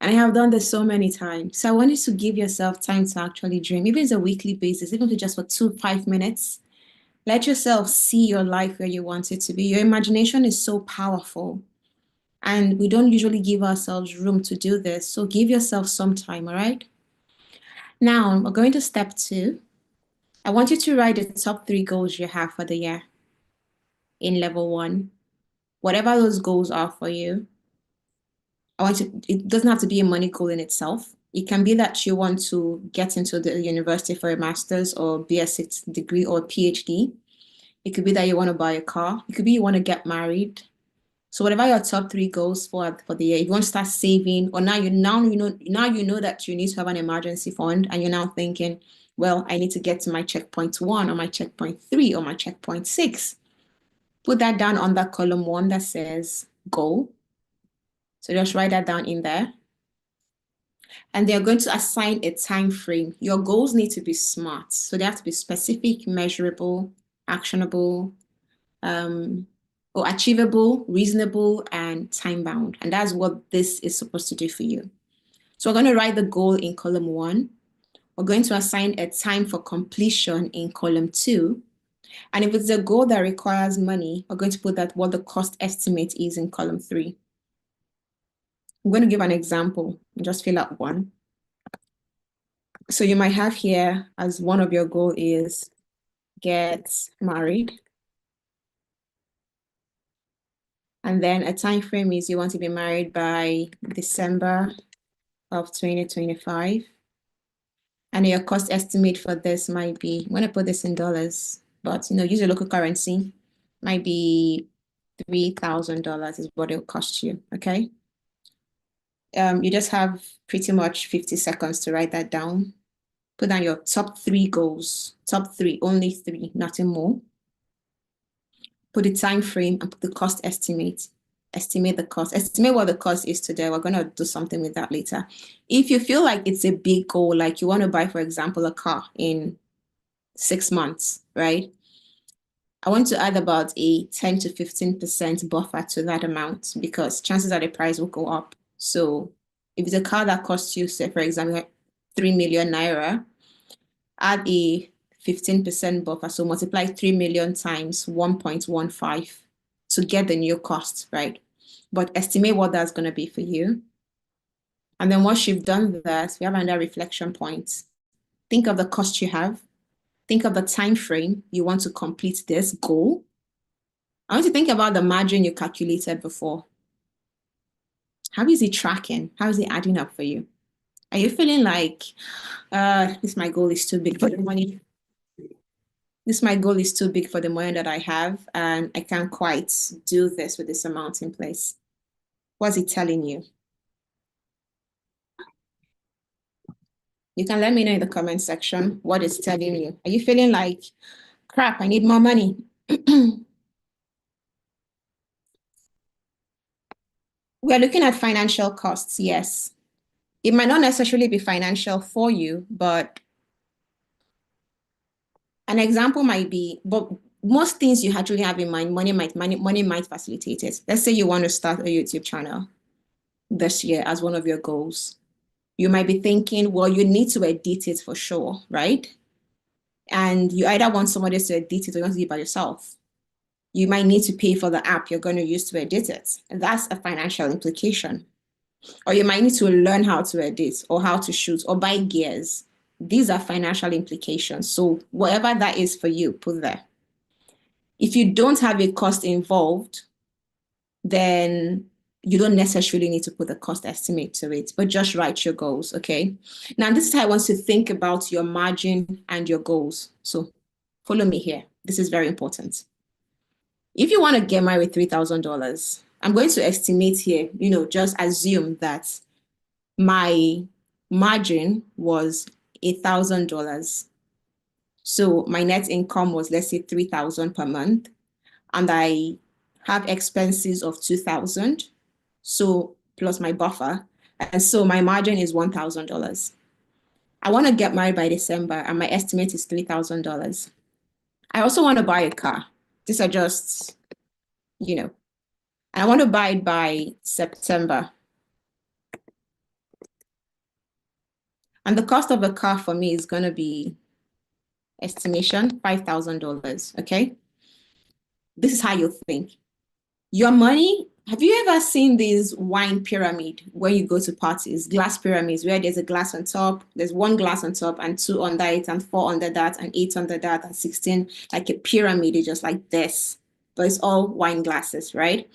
And I have done this so many times. So I want you to give yourself time to actually dream, even if it's a weekly basis, even if it's just for 5 minutes. Let yourself see your life where you want it to be. Your imagination is so powerful, and we don't usually give ourselves room to do this. So give yourself some time, all right? Now, we're going to step 2. I want you to write the top 3 goals you have for the year in level 1. Whatever those goals are for you, it doesn't have to be a money goal in itself. It can be that you want to get into the university for a master's or BS6 degree or PhD. It could be that you want to buy a car. It could be you want to get married. So whatever your top three goals for the year, if you want to start saving, or now you know that you need to have an emergency fund, and you're now thinking, well, I need to get to my checkpoint 1 or my checkpoint 3 or my checkpoint 6. Put that down on that column 1 that says goal. So just write that down in there. And they're going to assign a time frame. Your goals need to be smart. So they have to be specific, measurable, actionable, or achievable, reasonable, and time bound. And that's what this is supposed to do for you. So we're going to write the goal in column 1. We're going to assign a time for completion in column 2. And if it's a goal that requires money, we're going to put that what the cost estimate is in column 3. I'm going to give an example and just fill out one. So you might have here as one of your goal is get married. And then a time frame is you want to be married by December of 2025. And your cost estimate for this might be, I'm going to put this in dollars, but use your local currency. Might be $3,000 is what it'll cost you, okay? You just have pretty much 50 seconds to write that down. Put down your top 3 goals, top 3, only 3, nothing more. Put the time frame and put the cost estimate. Estimate the cost. Estimate what the cost is today. We're going to do something with that later. If you feel like it's a big goal, like you want to buy, for example, a car in 6 months, right? I want to add about a 10 to 15% buffer to that amount because chances are the price will go up. So if it's a car that costs you, say, for example, 3 million naira, add a 15% buffer. So multiply 3 million times 1.15 to get the new cost, right? But estimate what that's going to be for you. And then once you've done that, we have another reflection point. Think of the cost you have. Think of the time frame you want to complete this goal. I want you to think about the margin you calculated before. How is it tracking? How is it adding up for you? Are you feeling like, my goal is too big for the money? My goal is too big for the money that I have, and I can't quite do this with this amount in place. What's it telling you? You can let me know in the comment section what it's telling you. Are you feeling like, crap, I need more money? We're looking at financial costs, yes. It might not necessarily be financial for you, but an example might be, but most things you actually have in mind, money might facilitate it. Let's say you want to start a YouTube channel this year as one of your goals. You might be thinking, well, you need to edit it for sure, right? And you either want somebody to edit it or you want to do it by yourself. You might need to pay for the app you're going to use to edit it. And that's a financial implication. Or you might need to learn how to edit or how to shoot or buy gears. These are financial implications. So whatever that is for you, put there. If you don't have a cost involved, then you don't necessarily need to put a cost estimate to it, but just write your goals, okay? Now, this is how I want you to think about your margin and your goals. So follow me here. This is very important. If you want to get married with $3,000, I'm going to estimate here, just assume that my margin was $1,000. So my net income was, let's say, $3,000 per month. And I have expenses of $2,000. So plus my buffer. And so my margin is $1,000. I want to get married by December and my estimate is $3,000. I also want to buy a car. These are just, and I want to buy it by September. And the cost of a car for me is going to be, estimation, $5,000, okay? This is how you think. Your money, have you ever seen this wine pyramid where you go to parties, glass pyramids, where there's a glass on top, there's 1 glass on top and 2 under it and 4 under that and 8 under that and 16, like a pyramid, it's just like this, but it's all wine glasses, right?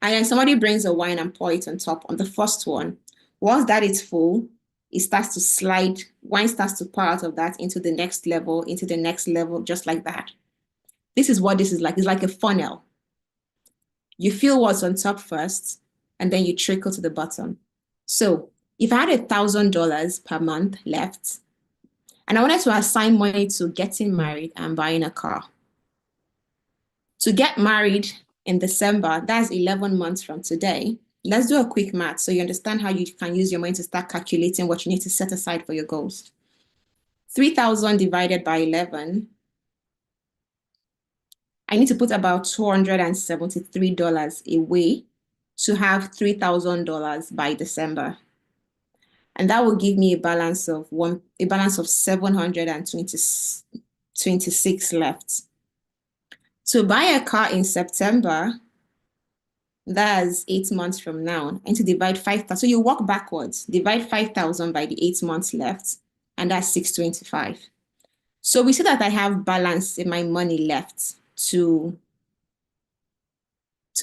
And then somebody brings a wine and pour it on top on the first one. Once that is full, it starts to slide, wine starts to pour out of that into the next level, just like that. This is what this is like. It's like a funnel. You feel what's on top first, and then you trickle to the bottom. So if I had $1,000 per month left, and I wanted to assign money to getting married and buying a car. To get married in December, that's 11 months from today. Let's do a quick math so you understand how you can use your money to start calculating what you need to set aside for your goals. 3,000 divided by 11, I need to put about $273 away to have $3,000 by December. And that will give me a balance of 726 left. To buy a car in September, that's 8 months from now. I need to divide 5,000. So you walk backwards, divide 5,000 by the 8 months left, and that's 625. So we see that I have balance in my money left to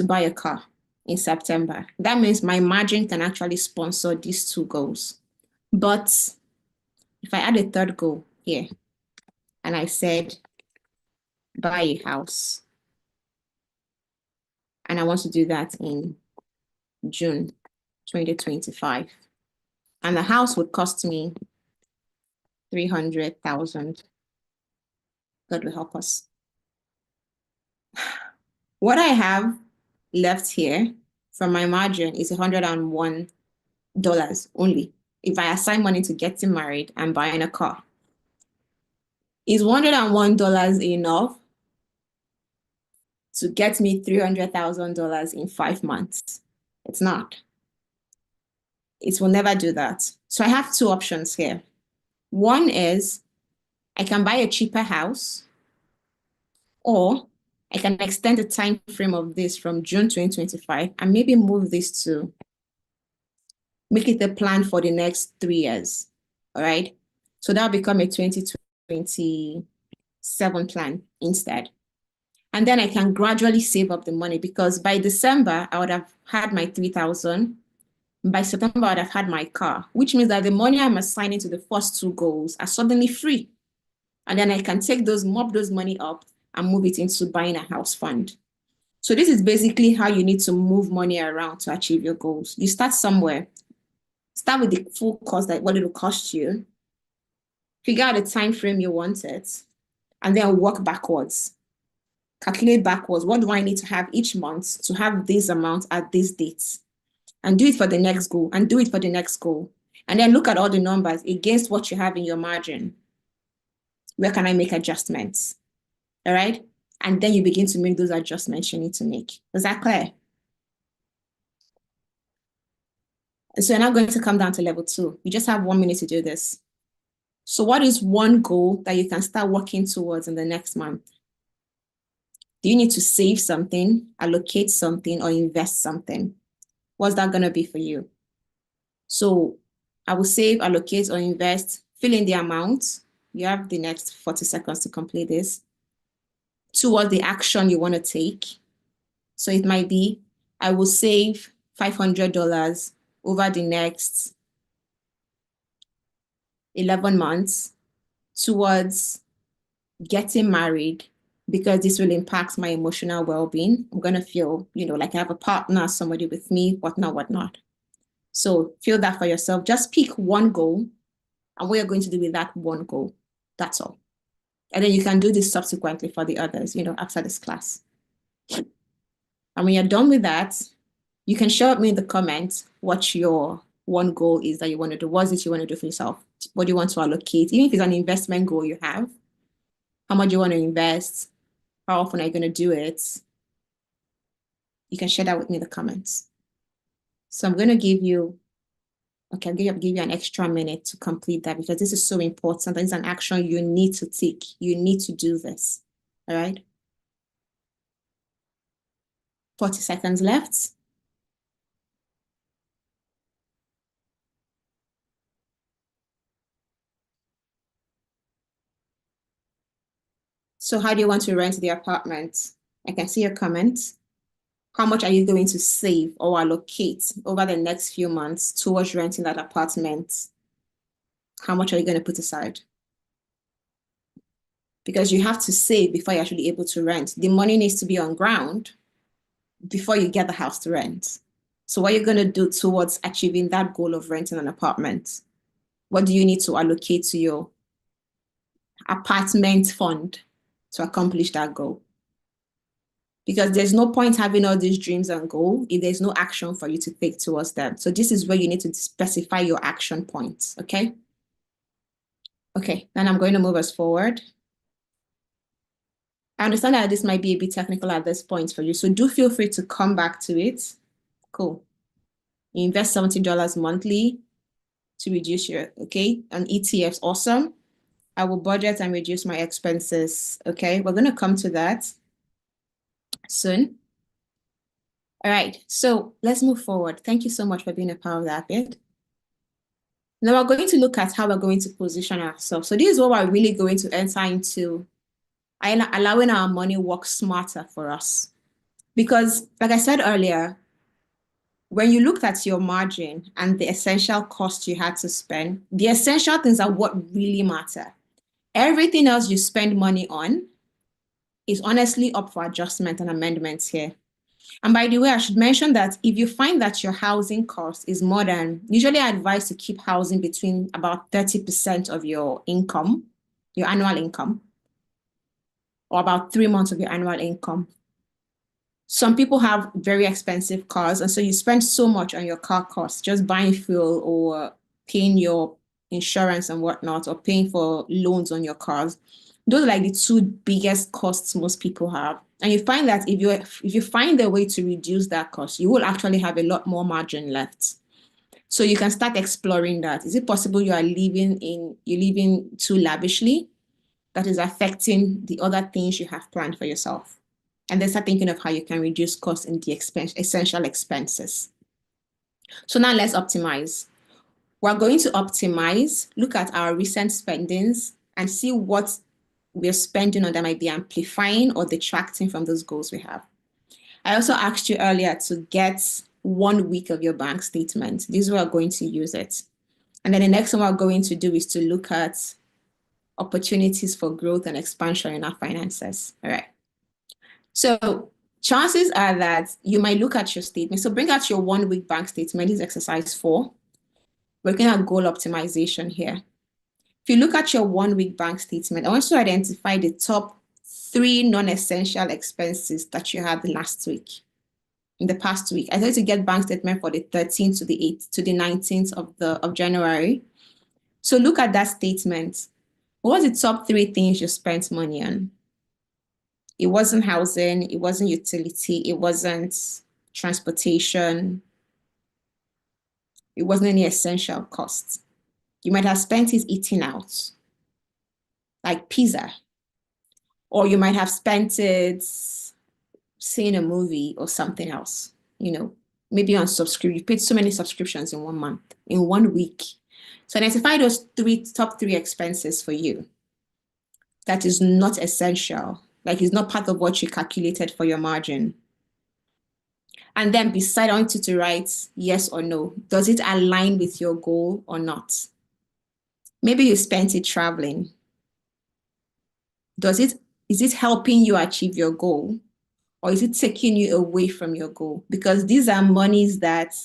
buy a car in September. That means my margin can actually sponsor these two goals. But if I add a third goal here, and I said, buy a house, and I want to do that in June 2025, and the house would cost me 300,000. God will help us. What I have left here from my margin is $101 only if I assign money to getting married and buying a car. Is $101 enough to get me $300,000 in 5 months? It's not. It will never do that. So I have two options here. One is I can buy a cheaper house, or I can extend the time frame of this from June 2025 and maybe move this to make it a plan for the next 3 years. All right. So that'll become a 2027 plan instead. And then I can gradually save up the money, because by December, I would have had my 3,000. By September, I would have had my car, which means that the money I'm assigning to the first two goals are suddenly free. And then I can take those, mop those money up and move it into buying a house fund. So this is basically how you need to move money around to achieve your goals. You start somewhere. Start with the full cost, like what it will cost you. Figure out the time frame you want it, and then work backwards. Calculate backwards. What do I need to have each month to have this amount at these dates? And do it for the next goal, and do it for the next goal. And then look at all the numbers against what you have in your margin. Where can I make adjustments? All right? And then you begin to make those adjustments you need to make. Is that clear? So you're now going to come down to level 2. You just have 1 minute to do this. So what is one goal that you can start working towards in the next month? Do you need to save something, allocate something, or invest something? What's that going to be for you? So I will save, allocate, or invest. Fill in the amount. You have the next 40 seconds to complete this. Towards the action you want to take. So it might be, I will save $500 over the next 11 months towards getting married, because this will impact my emotional well-being. I'm going to feel, like I have a partner, somebody with me, whatnot. So feel that for yourself. Just pick one goal and what you're going to do with that one goal. That's all. And then you can do this subsequently for the others, after this class. And when you're done with that, you can share with me in the comments what your one goal is that you want to do. What is it you want to do for yourself? What do you want to allocate? Even if it's an investment goal you have, how much you want to invest? How often are you going to do it? You can share that with me in the comments. So I'm going to give you, I'll give you an extra minute to complete that, because this is so important. It's an action you need to take. You need to do this. All right. 40 seconds left. So how do you want to rent the apartment? I can see your comments. How much are you going to save or allocate over the next few months towards renting that apartment? How much are you going to put aside? Because you have to save before you're actually able to rent. The money needs to be on ground before you get the house to rent. So what you're going to do towards achieving that goal of renting an apartment? What do you need to allocate to your apartment fund to accomplish that goal? Because there's no point having all these dreams and goals if there's no action for you to take towards them. So this is where you need to specify your action points, okay? Okay, then I'm going to move us forward. I understand that this might be a bit technical at this point for you, so do feel free to come back to it. Cool. You invest $70 monthly to reduce your, okay, and ETFs, awesome. I will budget and reduce my expenses, okay? We're gonna come to that soon. All right, so let's move forward. Thank you so much for being a part of that bit. Now we're going to look at how we're going to position ourselves. So this is what we're really going to enter into, allowing our money work smarter for us. Because like I said earlier, when you looked at your margin and the essential cost you had to spend, the essential things are what really matter. Everything else you spend money on is honestly up for adjustment and amendments here. And by the way, I should mention that if you find that your housing cost is more than, usually I advise to keep housing between about 30% of your income, your annual income, or about 3 months of your annual income. Some people have very expensive cars, and so you spend so much on your car costs, just buying fuel or paying your insurance and whatnot, or paying for loans on your cars. Those are like the two biggest costs most people have. And you find that if you find a way to reduce that cost, you will actually have a lot more margin left. So you can start exploring that. Is it possible you're living too lavishly that is affecting the other things you have planned for yourself? And then start thinking of how you can reduce costs in the essential expenses. So now let's optimize. We're going to optimize, look at our recent spendings and see what we're spending on that might be amplifying or detracting from those goals we have. I also asked you earlier to get 1 week of your bank statement. This is where we're going to use it. And then the next one we're going to do is to look at opportunities for growth and expansion in our finances. All right. So chances are that you might look at your statement. So bring out your 1 week bank statement. This is exercise 4. We're looking at goal optimization here. If you look at your 1 week bank statement, I want you to identify the top 3 non-essential expenses that you had last week, in the past week. I told you to get bank statement for the 13th to the 8th to the 19th of January. So look at that statement. What was the top 3 things you spent money on? It wasn't housing, it wasn't utility, it wasn't transportation, it wasn't any essential costs. You might have spent it eating out, like pizza, or you might have spent it seeing a movie or something else, maybe on subscription. You paid so many subscriptions in 1 month, in 1 week. So identify those top 3 expenses for you that is not essential, like it's not part of what you calculated for your margin. And then beside, I want you to write yes or no. Does it align with your goal or not? Maybe you spent it traveling. Is it helping you achieve your goal, or is it taking you away from your goal? Because these are monies that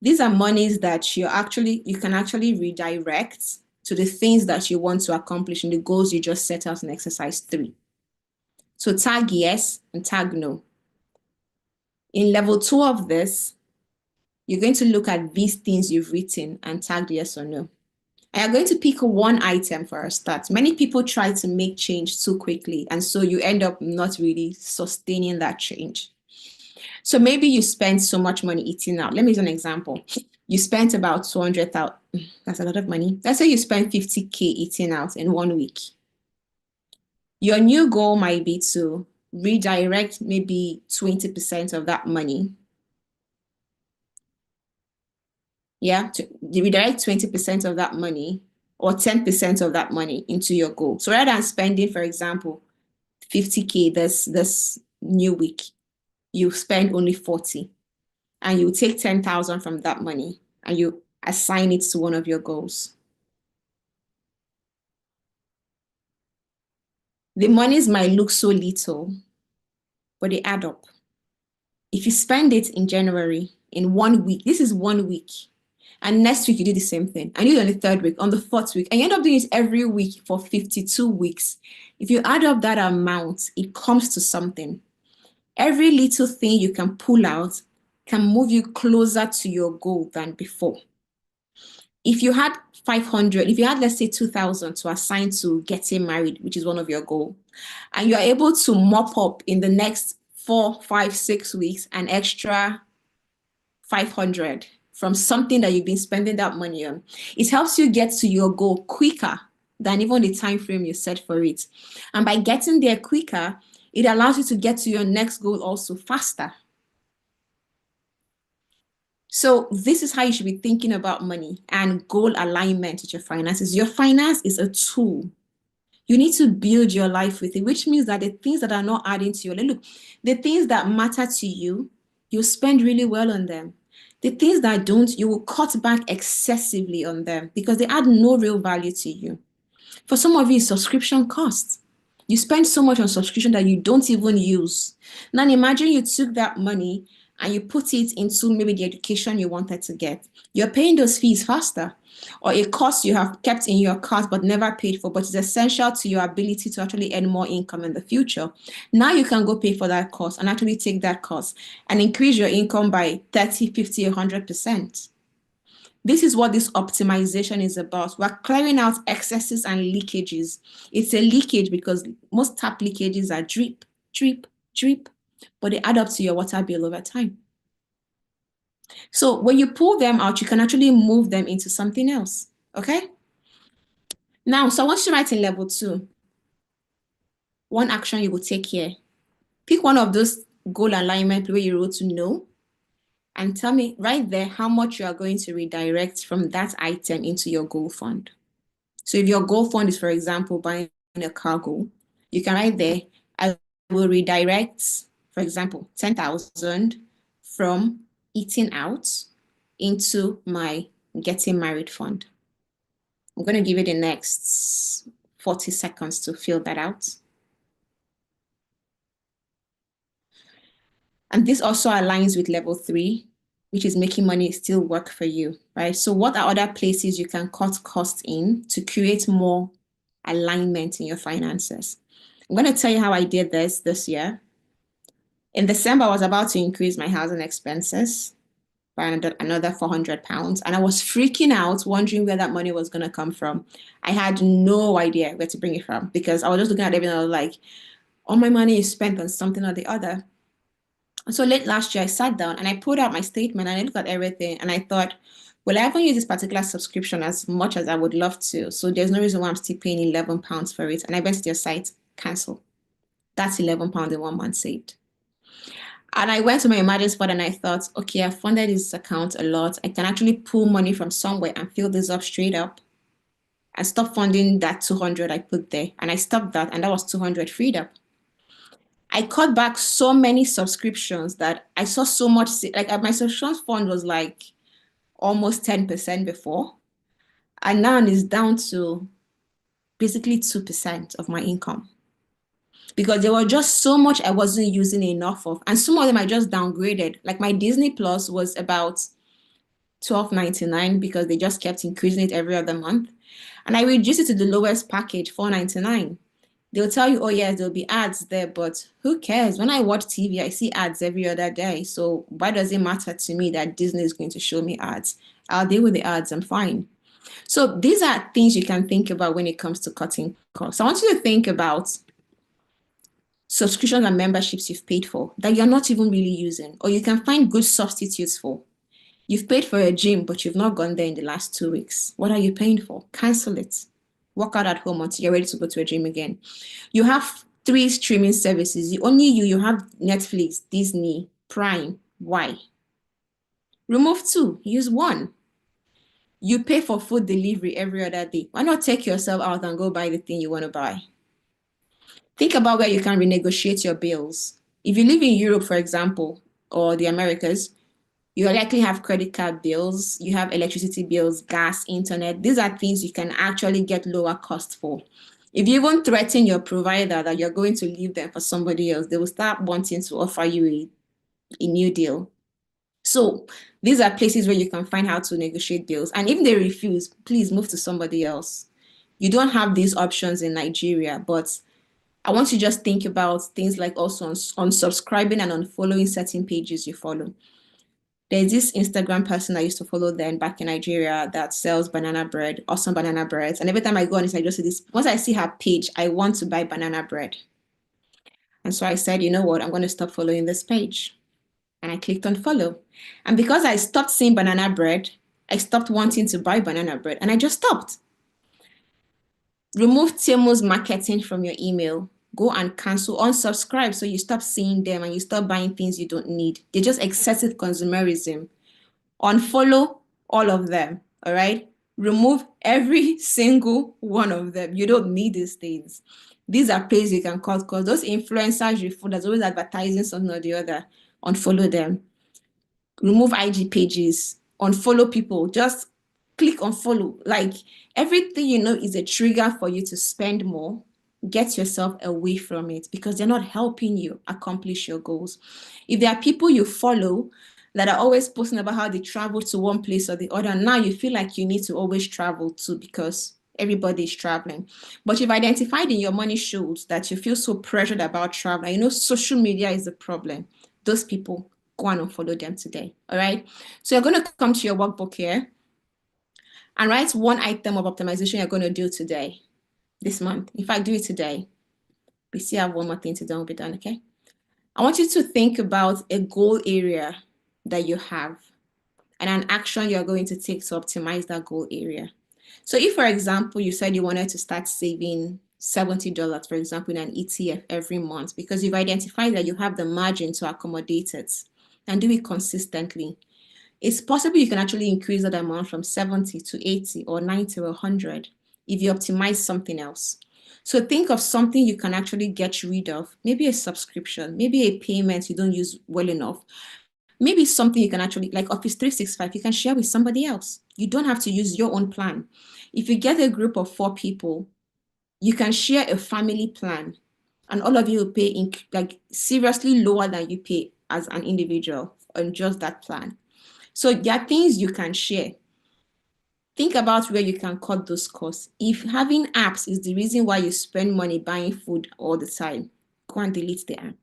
you can actually redirect to the things that you want to accomplish in the goals you just set out in exercise 3. So tag yes and tag no. In level 2 of this, you're going to look at these things you've written and tag yes or no. And you're going to pick one item for a start. Many people try to make change too quickly, and so you end up not really sustaining that change. So maybe you spend so much money eating out. Let me use an example. You spent about 200,000. That's a lot of money. Let's say you spent 50K eating out in 1 week. Your new goal might be to redirect maybe 20% of that money. Yeah, to redirect 20% of that money or 10% of that money into your goal. So rather than spending, for example, 50K this new week, you spend only 40, and you take 10,000 from that money and you assign it to one of your goals. The monies might look so little, but they add up. If you spend it in January, in 1 week, this is 1 week. And next week, you do the same thing. And you do it on the third week, on the fourth week. And you end up doing it every week for 52 weeks. If you add up that amount, it comes to something. Every little thing you can pull out can move you closer to your goal than before. If you had 500, if you had, let's say, 2,000 to assign to getting married, which is one of your goals, and you are able to mop up in the next 4, 5, 6 weeks an extra 500 from something that you've been spending that money on, it helps you get to your goal quicker than even the time frame you set for it. And by getting there quicker, it allows you to get to your next goal also faster. So this is how you should be thinking about money and goal alignment with your finances. Your finance is a tool. You need to build your life with it, which means that the things that are not adding to your life, look, the things that matter to you, you spend really well on them. The things that don't, you will cut back excessively on them because they add no real value to you. For some of you, subscription costs. You spend so much on subscription that you don't even use. Now imagine you took that money and you put it into maybe the education you wanted to get. You're paying those fees faster, or a cost you have kept in your cart but never paid for, but is essential to your ability to actually earn more income in the future. Now you can go pay for that cost and actually take that cost and increase your income by 30, 50, 100%. This is what this optimization is about. We're clearing out excesses and leakages. It's a leakage because most tap leakages are drip, drip, drip, but they add up to your water bill over time. So when you pull them out, you can actually move them into something else, okay? Now, so I want you to write in level 2. One action you will take here. Pick one of those goal alignment where you wrote to no, and tell me right there how much you are going to redirect from that item into your goal fund. So if your goal fund is, for example, buying a cargo, you can write there, I will redirect, for example, 10,000 from eating out into my getting married fund. I'm going to give it the next 40 seconds to fill that out. And this also aligns with level 3, which is making money still work for you, right? So what are other places you can cut costs in to create more alignment in your finances? I'm going to tell you how I did this year. In December, I was about to increase my housing expenses by another 400 pounds. And I was freaking out, wondering where that money was going to come from. I had no idea where to bring it from because I was just looking at everything. I was like, all my money is spent on something or the other. So late last year, I sat down and I pulled out my statement and I looked at everything and I thought, well, I haven't used this particular subscription as much as I would love to. So there's no reason why I'm still paying 11 pounds for it. And I went to their site, cancel. That's 11 pounds in 1 month saved. And I went to my emergency fund and I thought, okay, I've funded this account a lot. I can actually pull money from somewhere and fill this up straight up and stop funding that 200 I put there. And I stopped that and that was 200 freed up. I cut back so many subscriptions that I saw so much, like my subscription fund was like almost 10% before. And now it's down to basically 2% of my income. Because there were just so much I wasn't using enough of. And some of them I just downgraded. Like my Disney Plus was about $12.99 because they just kept increasing it every other month. And I reduced it to the lowest package, $4.99. They'll tell you, oh yes, there'll be ads there, but who cares? When I watch TV, I see ads every other day. So why does it matter to me that Disney is going to show me ads? I'll deal with the ads, I'm fine. So these are things you can think about when it comes to cutting costs. I want you to think about subscriptions and memberships you've paid for that you're not even really using, or you can find good substitutes for. You've paid for a gym, but you've not gone there in the last 2 weeks. What are you paying for? Cancel it. Work out at home until you're ready to go to a gym again. You have 3 streaming services. You have Netflix, Disney, Prime. Why? Remove 2, use 1. You pay for food delivery every other day. Why not take yourself out and go buy the thing you want to buy? Think about where you can renegotiate your bills. If you live in Europe, for example, or the Americas, you likely have credit card bills, you have electricity bills, gas, internet. These are things you can actually get lower cost for. If you even threaten your provider that you're going to leave them for somebody else, they will start wanting to offer you a new deal. So these are places where you can find how to negotiate deals. And if they refuse, please move to somebody else. You don't have these options in Nigeria, but I want you to just think about things like also unsubscribing and unfollowing certain pages you follow. There's this Instagram person I used to follow then back in Nigeria that sells banana bread, awesome banana breads. And every time I go on it, I just see this. Once I see her page, I want to buy banana bread. And so I said, you know what? I'm going to stop following this page. And I clicked on follow. And because I stopped seeing banana bread, I stopped wanting to buy banana bread and I just stopped. Remove Temu's marketing from your email. Go and cancel, unsubscribe so you stop seeing them and you stop buying things you don't need. They're just excessive consumerism. Unfollow all of them, all right? Remove every single one of them. You don't need these things. These are places you can cut because those influencers you follow, there's always advertising something or the other. Unfollow them. Remove IG pages. Unfollow people. Just click unfollow. Like everything you know is a trigger for you to spend more. Get yourself away from it because they're not helping you accomplish your goals. If there are people you follow that are always posting about how they travel to one place or the other, now you feel like you need to always travel too because everybody is traveling. But you've identified in your money shows that you feel so pressured about travel. You know, social media is the problem. Those people, go on and unfollow them today. All right. So you're going to come to your workbook here and write one item of optimization you're going to do today, this month. In fact, do it today. We still have one more thing to do, we'll be done, okay? I want you to think about a goal area that you have and an action you're going to take to optimize that goal area. So if, for example, you said you wanted to start saving $70, for example, in an ETF every month because you've identified that you have the margin to accommodate it and do it consistently, it's possible you can actually increase that amount from 70 to 80 or 90 or 100 if you optimize something else. So think of something you can actually get rid of, maybe a subscription, maybe a payment you don't use well enough. Maybe something you can actually, like Office 365, you can share with somebody else. You don't have to use your own plan. If you get a group of 4 people, you can share a family plan and all of you will pay like seriously lower than you pay as an individual on just that plan. So there are things you can share. Think about where you can cut those costs. If having apps is the reason why you spend money buying food all the time, go and delete the app.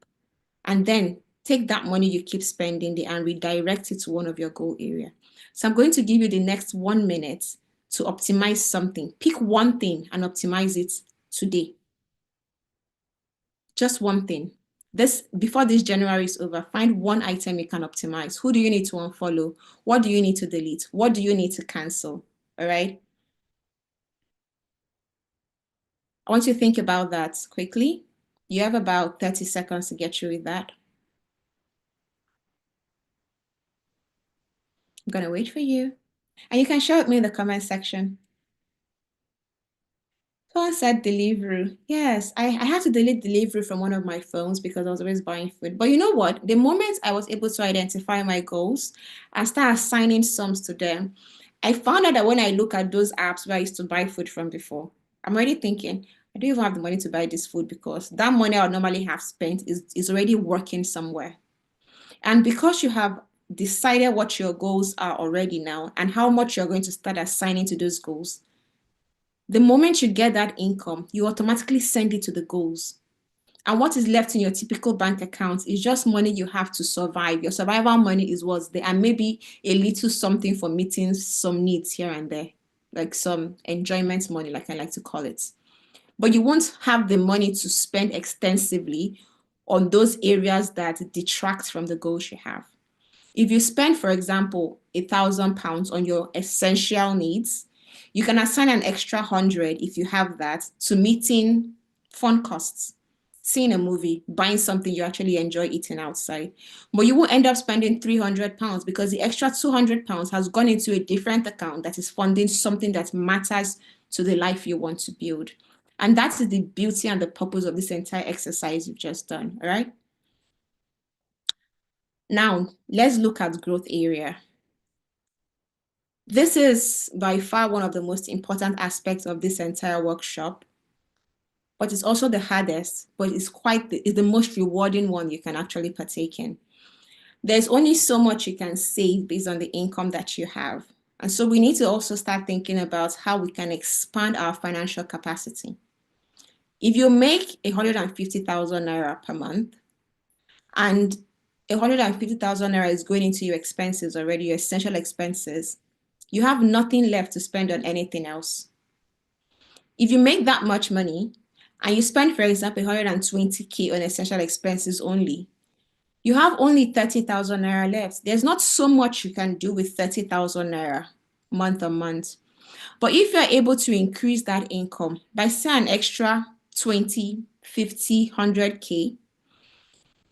And then take that money you keep spending there and redirect it to one of your goal area. So I'm going to give you the next 1 minute to optimize something. Pick one thing and optimize it today. Just one thing. Before this January is over, find one item you can optimize. Who do you need to unfollow? What do you need to delete? What do you need to cancel? All right. I want you to think about that quickly. You have about 30 seconds to get through with that. I'm going to wait for you. And you can share with me in the comment section. Someone said Deliveroo. Yes, I had to delete Deliveroo from one of my phones because I was always buying food. But you know what? The moment I was able to identify my goals and start assigning sums to them, I found out that when I look at those apps where I used to buy food from before, I'm already thinking, I don't even have the money to buy this food because that money I would normally have spent is already working somewhere. And because you have decided what your goals are already now and how much you're going to start assigning to those goals, the moment you get that income, you automatically send it to the goals. And what is left in your typical bank account is just money you have to survive. Your survival money is what's there, and maybe a little something for meeting some needs here and there, like some enjoyment money, like I like to call it. But you won't have the money to spend extensively on those areas that detract from the goals you have. If you spend, for example, £1,000 on your essential needs, you can assign an extra 100 if you have that to meeting fun costs, seeing a movie, buying something you actually enjoy eating outside. But you will end up spending £300 because the extra £200 has gone into a different account that is funding something that matters to the life you want to build. And that is the beauty and the purpose of this entire exercise you've just done, all right? Now, let's look at growth area. This is by far one of the most important aspects of this entire workshop. but it's also the hardest, but it's the most rewarding one you can actually partake in. There's only so much you can save based on the income that you have. And so we need to also start thinking about how we can expand our financial capacity. If you make 150,000 naira per month, and 150,000 naira is going into your expenses already, your essential expenses, you have nothing left to spend on anything else. If you make that much money and you spend, for example, 120K on essential expenses only, you have only 30,000 naira left. There's not so much you can do with 30,000 naira month on month. But if you're able to increase that income by, say, an extra 20, 50, 100K,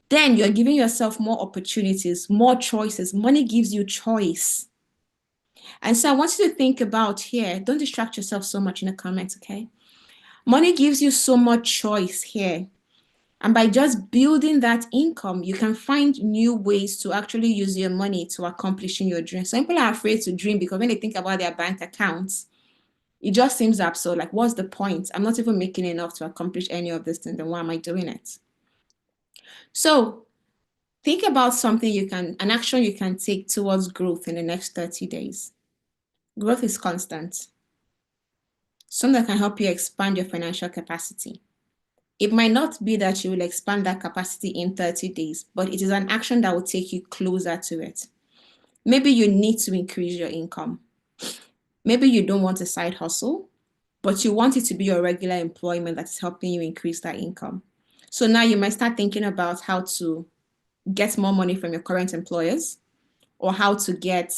then you're giving yourself more opportunities, more choices. Money gives you choice. And so I want you to think about here, don't distract yourself so much in the comments, okay? Money gives you so much choice here. And by just building that income, you can find new ways to actually use your money to accomplishing your dreams. Some people are afraid to dream because when they think about their bank accounts, it just seems absurd. Like, what's the point? I'm not even making enough to accomplish any of this thing. Then why am I doing it? So think about an action you can take towards growth in the next 30 days. Growth is constant. Something that can help you expand your financial capacity. It might not be that you will expand that capacity in 30 days, but it is an action that will take you closer to it. Maybe you need to increase your income. Maybe you don't want a side hustle, but you want it to be your regular employment that is helping you increase that income. So now you might start thinking about how to get more money from your current employers or how to get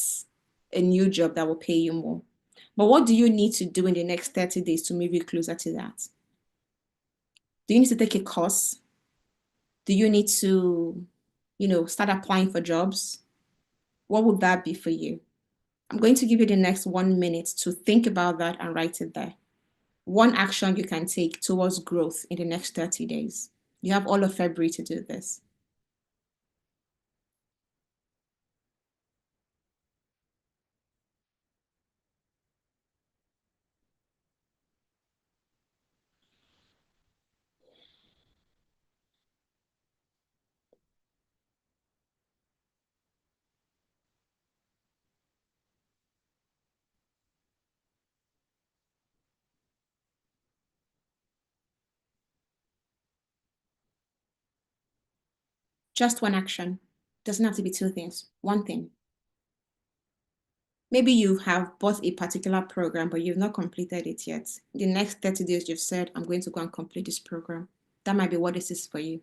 a new job that will pay you more. But what do you need to do in the next 30 days to move you closer to that? Do you need to take a course? Do you need to, start applying for jobs? What would that be for you? I'm going to give you the next 1 minute to think about that and write it there. One action you can take towards growth in the next 30 days. You have all of February to do this. Just one action. Doesn't have to be two things. One thing. Maybe you have bought a particular program, but you've not completed it yet. The next 30 days, you've said, I'm going to go and complete this program. That might be what this is for you.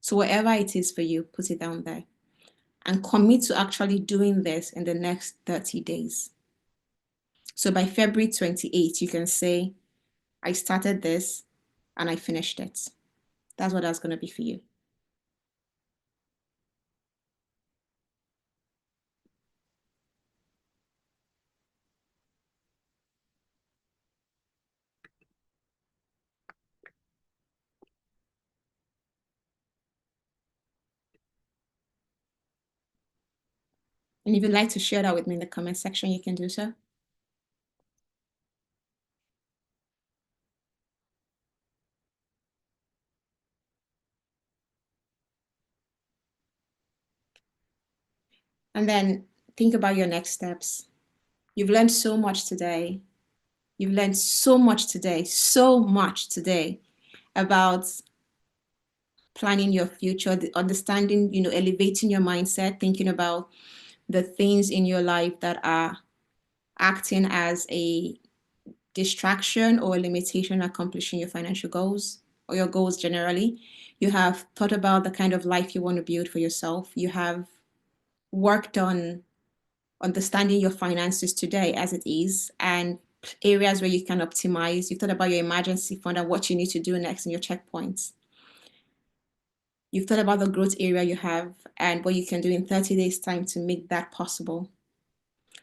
So whatever it is for you, put it down there and commit to actually doing this in the next 30 days. So by February 28th, you can say, I started this and I finished it. That's what that's going to be for you. And if you'd like to share that with me in the comment section, you can do so. And then think about your next steps. You've learned so much today. You've learned so much today about planning your future, the understanding, elevating your mindset, thinking about the things in your life that are acting as a distraction or a limitation accomplishing your financial goals or your goals generally. You have thought about the kind of life you want to build for yourself. You have worked on understanding your finances today as it is and areas where you can optimize. You thought about your emergency fund and what you need to do next in your checkpoints. You've thought about the growth area you have and what you can do in 30 days time to make that possible.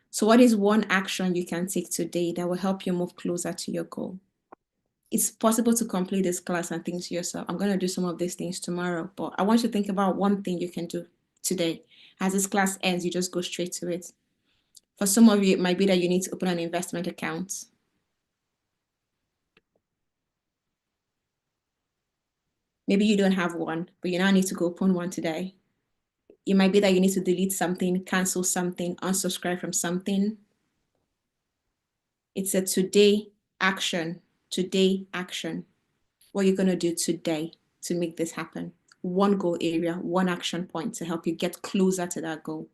So what is one action you can take today that will help you move closer to your goal? It's possible to complete this class and think to yourself, I'm going to do some of these things tomorrow, but I want you to think about one thing you can do today. As this class ends, you just go straight to it. For some of you, it might be that you need to open an investment account. Maybe you don't have one, but you now need to go open one today. It might be that you need to delete something, cancel something, unsubscribe from something. It's a today action. Today action. What you're going to do today to make this happen. One goal area, one action point to help you get closer to that goal.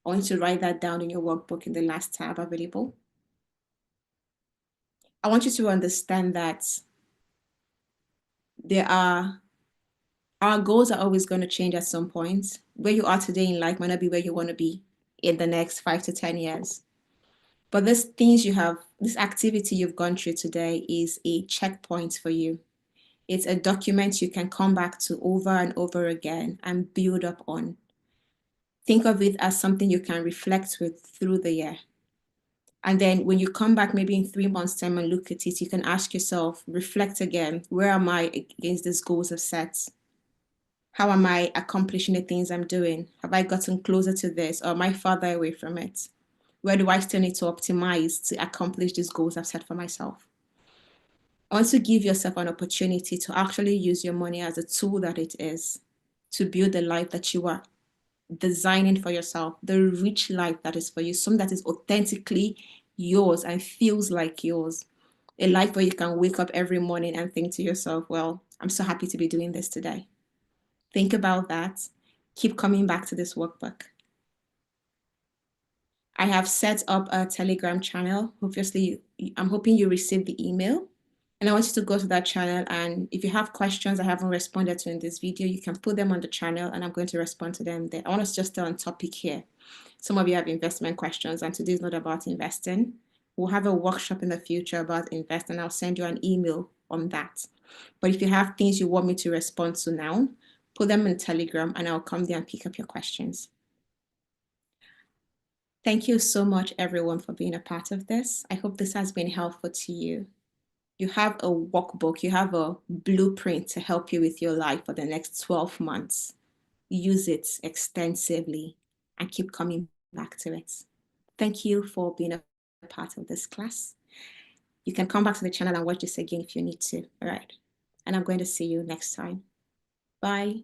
I want you to write that down in your workbook in the last tab available. I want you to understand that our goals are always going to change at some point. Where you are today in life might not be where you want to be in the next 5 to 10 years. But this activity you've gone through today is a checkpoint for you. It's a document you can come back to over and over again and build up on. Think of it as something you can reflect with through the year. And then when you come back, maybe in 3 months' time and look at it, you can ask yourself, reflect again, where am I against these goals I've set? How am I accomplishing the things I'm doing? Have I gotten closer to this or am I farther away from it? Where do I still need to optimize to accomplish these goals I've set for myself? I want to give yourself an opportunity to actually use your money as a tool that it is to build the life that you are designing for yourself, the rich life that is for you, something that is authentically yours and feels like yours. A life where you can wake up every morning and think to yourself, well, I'm so happy to be doing this today. Think about that. Keep coming back to this workbook. I have set up a Telegram channel. Obviously, I'm hoping you received the email. And I want you to go to that channel. And if you have questions I haven't responded to in this video, you can put them on the channel and I'm going to respond to them there. I want us just stay on topic here. Some of you have investment questions and today's not about investing. We'll have a workshop in the future about investing. I'll send you an email on that. But if you have things you want me to respond to now, put them in Telegram and I'll come there and pick up your questions. Thank you so much, everyone, for being a part of this. I hope this has been helpful to you. You have a workbook, you have a blueprint to help you with your life for the next 12 months. Use it extensively and keep coming back to it. Thank you for being a part of this class. You can come back to the channel and watch this again if you need to. All right. And I'm going to see you next time. Bye.